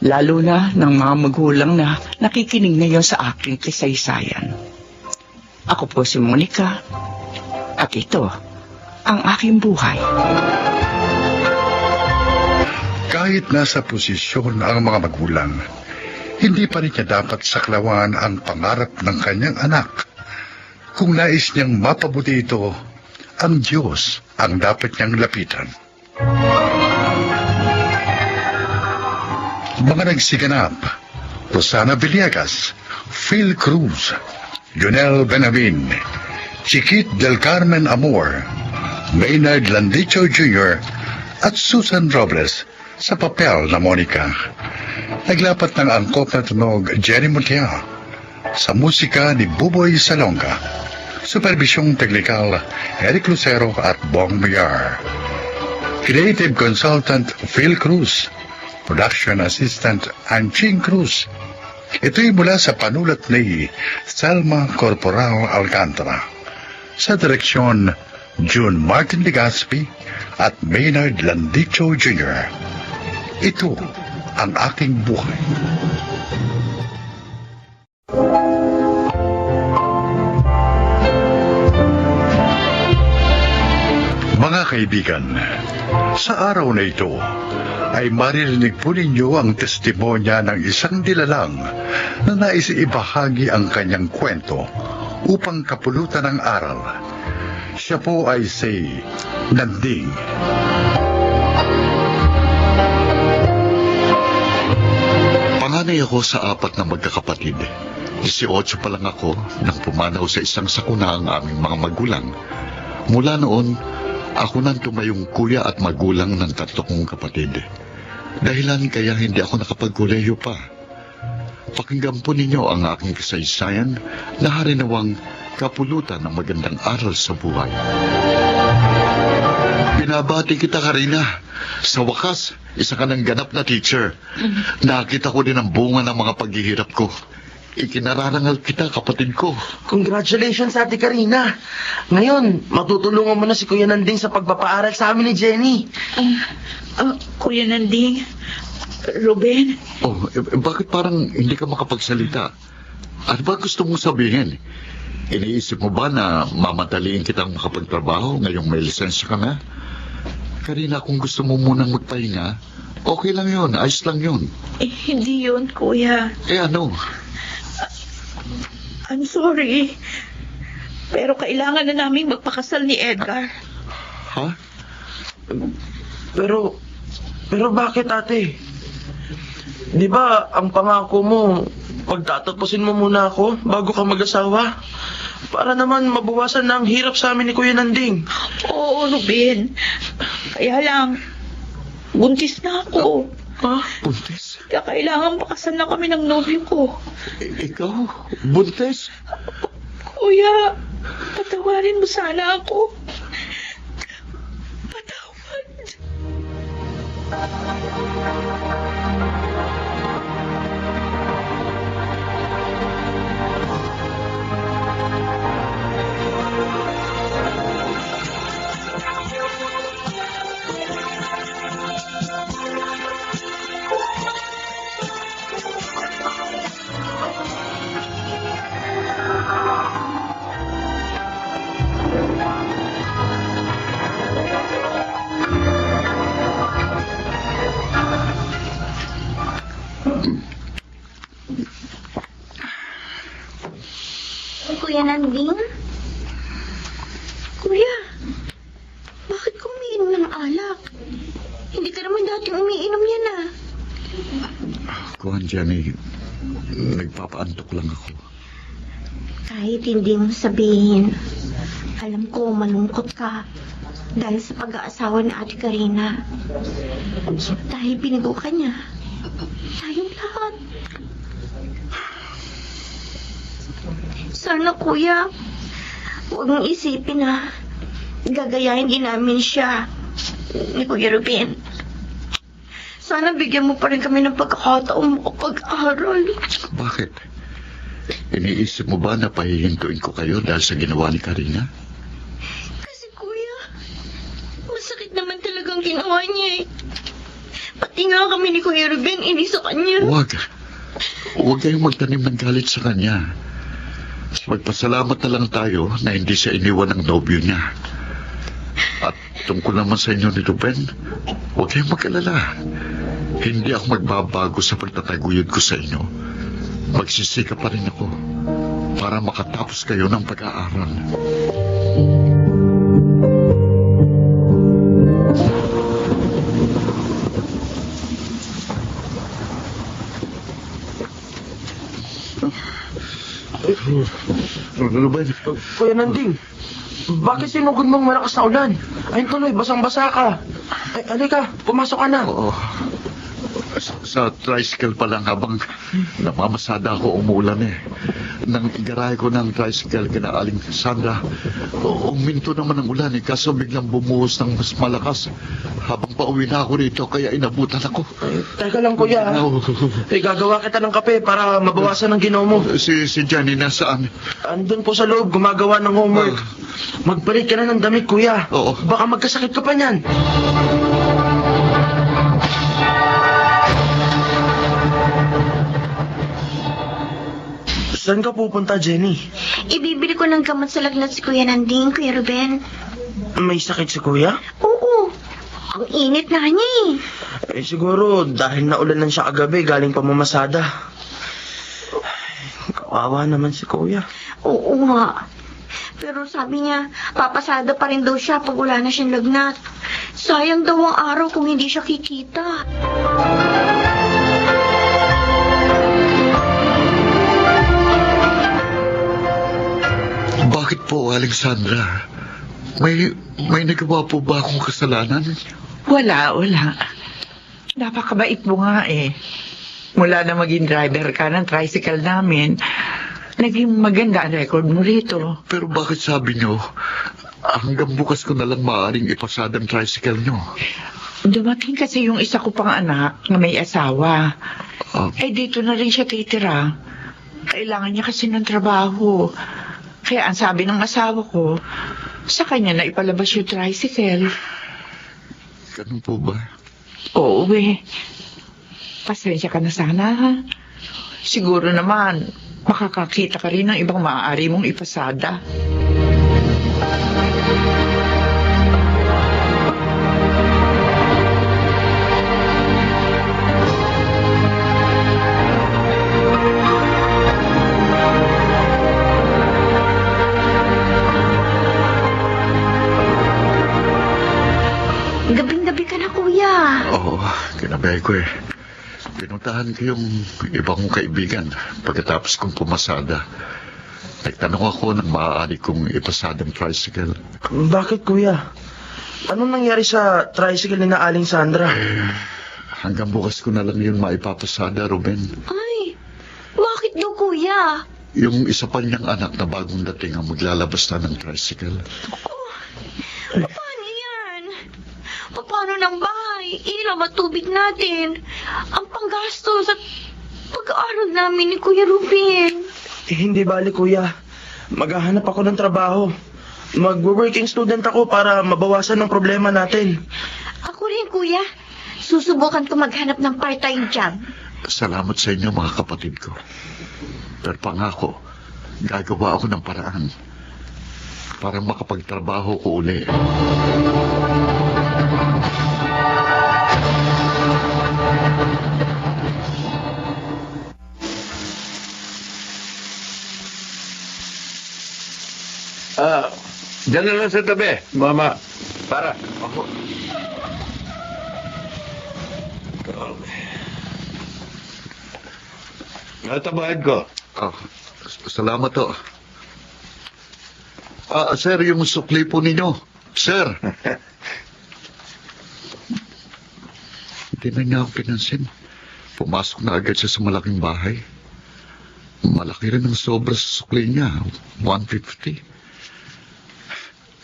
lalo na ng mga magulang na nakikinig ngayon sa aking kasaysayan. Ako po si Monica, at ito ang aking buhay. Kahit nasa posisyon ang mga magulang, hindi pa rin niya dapat saklawan ang pangarap ng kanyang anak. Kung nais niyang mapabuti ito, ang Diyos ang dapat niyang lapitan. Mga nagsiganap: Rosana Villegas, Phil Cruz, Jonel Benavin, Chiquit del Carmen Amor, Maynard Landicho Jr. at Susan Robles sa papel na Monica. Naglapat ng angkop na tunog Jenny Montea, sa musika ni Buboy Salonga, superbisyong teknikal Eric Lucero at Bong Mayar. Creative Consultant Phil Cruz, Production Assistant Anching Cruz. Ito'y mula sa panulat ni Selma Corporal Alcantara. Sa direksyon, June Martin Legaspi at Maynard Landicho Jr. Ito ang aking buhay. Mga kaibigan, sa araw na ito ay maririnig po ninyo ang testimonya ng isang dilalang na nais ibahagi ang kanyang kwento upang kapulutan ng aral. Siya po ay si Nanding. Panganay ako sa 4 na magkakapatid. 18 pa lang ako nang pumanaw sa isang sakuna ang aming mga magulang. Mula noon, ako nang tumayong kuya at magulang ng 3 kong kapatid. Dahilan kaya hindi ako nakapagkolehiyo pa. Pakinggan po ninyo ang aking kasaysayan na harinawang kapulutan ng magandang aral sa buhay. Binabati kita, Karina. Sa wakas, isa ka ng ganap na teacher. Nakita ko din ang bunga ng mga paghihirap ko. Ikinararangal kita, kapatid ko. Congratulations, Ate Karina. Ngayon, matutulungan mo na si Kuya Nanding sa pagpapaaral sa amin ni Jenny. Kuya Nanding, Ruben, Oh, bakit parang hindi ka makapagsalita? Ano ba gusto mong sabihin? Iniisip mo ba na mamadaliin kitang makapagtrabaho ngayong may lisensya ka na? Karina, kung gusto mo munang magpahinga, okay lang yun, ayos lang yun. hindi yun, Kuya. Ano? I'm sorry. Pero kailangan na naming magpakasal ni Edgar. Ha? Pero bakit, Ate? Di ba, ang pangako mo, pagtatapusin mo muna ako bago ka mag-asawa? Para naman mabawasan na ang hirap sa amin ni Kuya Nanding. Oo, Ruben. Kaya lang, buntis na ako. Ha? Buntis? Kaya kailangan pakasal na kami ng nobyo ko. Ikaw? Buntis? Kuya, patawarin mo sana ako. Patawad. Kuya Nanding? Kuya, bakit ka umiinom ng alak? Hindi ka naman dati umiinom yan ah. Kuhan, Jenny, nagpapaantok lang ako. Kahit hindi mo sabihin, alam ko malungkot ka dahil sa pag-aasawa ni Ate Karina. Dahil binigo ka niya. Tayong lahat. Sana, Kuya, huwag mong isipin na gagayahin din namin siya ni Kuya Ruben. Sana bigyan mo pa rin kami ng pagkakataon makapag-aral. Bakit? Iniisip mo ba na pahihintuin ko kayo dahil sa ginawa ni Karina? Kasi, Kuya, masakit naman talagang ginawa niya eh. Pati nga kami ni Kuya Ruben, inis sa kanya. Huwag. Huwag kayong magtanim ng galit sa kanya. Magpasalamat na lang tayo na hindi siya iniwan ng nobyo niya. Tungkol naman sa inyo ni Ruben, huwag kayong mag-alala. Hindi ako magbabago sa pagtataguyod ko sa inyo. Magsisikap pa rin ako para makatapos kayo ng pag-aaral. Ruben, Kuya Nanding, bakit sinugod mong malakas na ulan? Ayun tuloy, basang-basa ka. Ay, alika, pumasok ka na. oo. Sa tricycle pa lang habang namamasada ako umuulan eh. Nang igarahe ko ng tricycle kina Aling Sandra, uminto naman ang ulan eh. Kaso biglang bumuhos ng mas malakas. Habang pauwi na ako rito, kaya inabutan ako. Teka lang, kuya. Gagawa kita ng kape para mabawasan ang ginaw mo. Si Johnny nasaan? Andun po sa loob, gumagawa ng homework. Magbalik ka na ng damit, kuya. Oo. Baka magkasakit ka pa niyan. Saan ka pupunta, Jenny? Ibibili ko ng gamot sa lagnat si Kuya Nanding, Kuya Ruben. May sakit si kuya? Oo. Ang init na niya eh. Siguro dahil naulanan siya kagabi galing pamamasada. Kawawa naman si kuya. Oo nga. Pero sabi niya, papasada pa rin daw siya pag wala na siyang lagnat. Sayang daw ang araw kung hindi siya kikita. Bakit po, Alexandra? May nagawa po ba akong kasalanan? Wala. Napakabait mo nga eh. Mula na maging driver ka ng tricycle namin, naging maganda ang record mo rito. Pero bakit sabi nyo, hanggang bukas ko na lang maaaring ipasada ang tricycle nyo? Dumating kasi yung isa ko pang anak na may asawa. Ah, Dito na rin siya titira. Kailangan niya kasi ng trabaho. Kaya ang sabi ng asawa ko, sa kanya na ipalabas yung tricycle. ganun po ba? Oo eh. Pasensya ka na sana ha. Siguro naman, makakakita ka rin ng ibang maaari mong ipasada. Gabing-gabi ka na, Kuya. Oo, kinabay ko eh. Pinuntahan ko yung ibang kong kaibigan pagkatapos kong pumasada. Nagtanong ako ng maaari kong ipasada ang tricycle. Bakit, kuya? Anong nangyari sa tricycle ni na Aling Sandra? Hanggang bukas ko na lang yun maipapasada, Ruben. Ay, bakit daw, Kuya? Yung isa pa niyang anak na bagong dating ang maglalabas na ng tricycle. Paano yan? Paano ng bahay? Ilaw at tubig natin? Ang panggastos at pag-aaral namin ni Kuya Ruben. Hindi bali, kuya. Maghahanap ako ng trabaho. Mag-working student ako para mabawasan ang problema natin. Ako rin, Kuya. Susubukan ko maghanap ng part-time job. Salamat sa inyo, mga kapatid ko. Pero pangako, gagawa ako ng paraan para makapagtrabaho ko uli. Diyan na lang sa tabi, mama. Para. Natabahan ko. Ah, salamat to. Sir, yung sukli po ninyo. Sir! Hindi na niya ako pinansin. Pumasok na agad siya sa malaking bahay. Malaki rin ang sobra sa sukli niya. 150.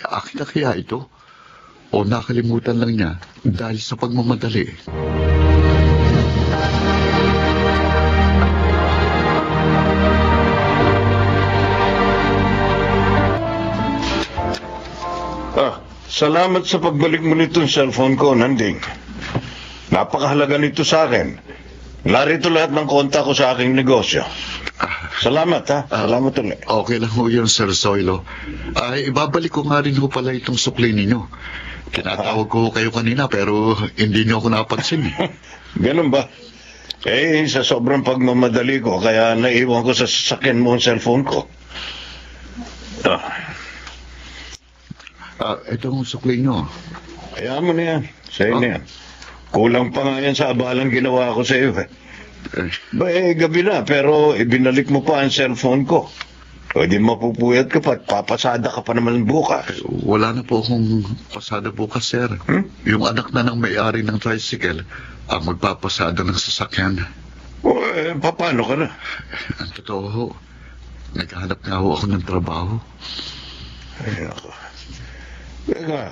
Akin na kaya ito? O nakalimutan lang niya dahil sa pagmamadali? Salamat sa pagbalik mo nitong cellphone ko, Nanding. Napakahalaga nito sa akin. Narito lahat ng konta ko sa aking negosyo. Salamat, ha? Salamat ulit. Okay lang ho yun, Sir Zoilo. Ay, ibabalik ko nga rin ho pala itong sukli ninyo. Tinatawag ko kayo kanina pero hindi niyo ako napansin. Ganun ba? Eh, sa sobrang pagmamadali ko, kaya naiwan ko sa sasakyan mo ang cellphone ko. Itong sukli niyo. Hayaan mo na yan. Sa'yo na yan. Kulang pa nga yan sa abalang ginawa ko sa iyo. Gabi na, pero ibinalik mo pa ang cellphone ko. O di mapupuyat ka pa at papasada ka pa naman bukas. Wala na po akong pasada bukas, sir. Yung anak na ng may-ari ng tricycle ang magpapasada ng sasakyan. Paano ka na? Ang totoo ho, naghahanap nga ho ako ng trabaho. Ay, ako. Teka,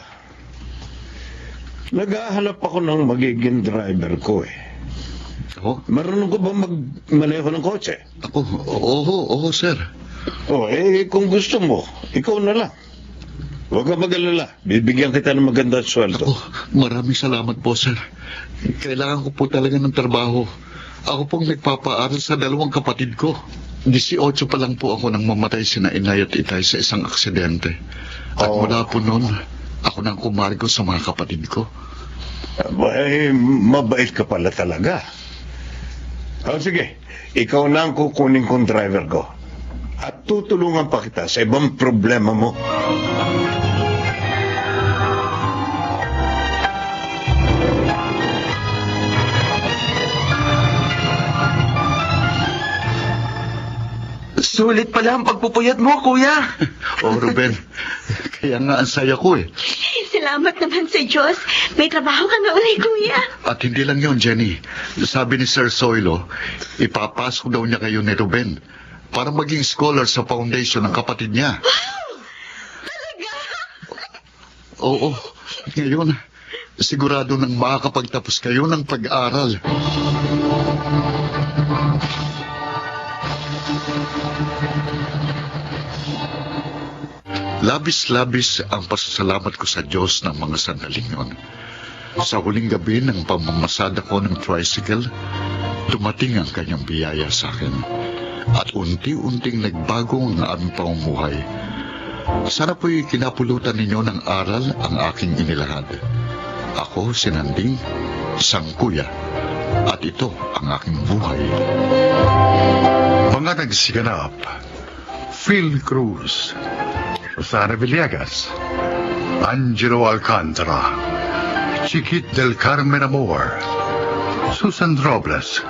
naghahanap ako ng magiging driver ko eh. Ako? Marunong ko ba magmaneho ng kotse? Ako? Oo, sir. Kung gusto mo, ikaw na lang. Huwag ka mag-alala. Bibigyan kita ng magandang sweldo. Maraming salamat po, sir. Kailangan ko po talaga ng trabaho. Ako pong nagpapaaral sa dalawang kapatid ko. 18 pa lang po ako nang mamatay sina Inay at Itay sa isang aksidente. At mula po noon, ako nang kumargo sa mga kapatid ko. Mabait ka pala talaga. Sige, ikaw na ang kukunin kong driver ko. At tutulungan pa kita sa ibang problema mo. Sulit pala ang pagpupuyat mo, kuya. Ruben, kaya nga ang saya ko eh. Salamat naman sa Diyos. May trabaho ka na ulit, kuya. At hindi lang yun, Jenny. Sabi ni Sir Soilo, ipapasok daw niya kayo ni Ruben para maging scholar sa foundation ng kapatid niya. Talaga? Oo. Ngayon, sigurado nang makakapagtapos kayo ng pag-aral. Labis-labis ang pasasalamat ko sa Diyos ng mga sandaling yun. Sa huling gabi ng pamamasada ko ng tricycle, dumating ang kanyang biyaya sa akin. At unti-unting nagbago ang aming pamumuhay. Sana po'y kinapulutan ninyo ng aral ang aking inilahad. Ako, si Nanding, isang kuya, at ito ang aking buhay. Mga nagsiganap, Phil Cruz, Susana Villegas, Angelo Alcantara, Chiquit del Carmen Amor, Susan Robles,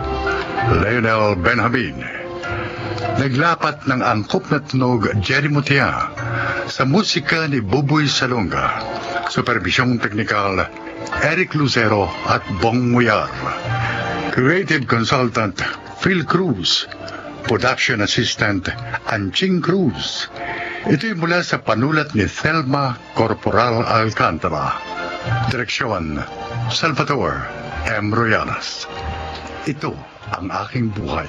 Leonel Benjamin. Naglapat ng angkop na tunog Jerry Mutia sa musika ni Buboy Salonga. Supervisyong teknikal Eric Lucero at Bong Muyar. Creative Consultant Phil Cruz. Production Assistant Anching Cruz. Ito'y mula sa panulat ni Thelma Corporal Alcantara. Direksyon Salvador M. Royalas. Ito ang aking buhay.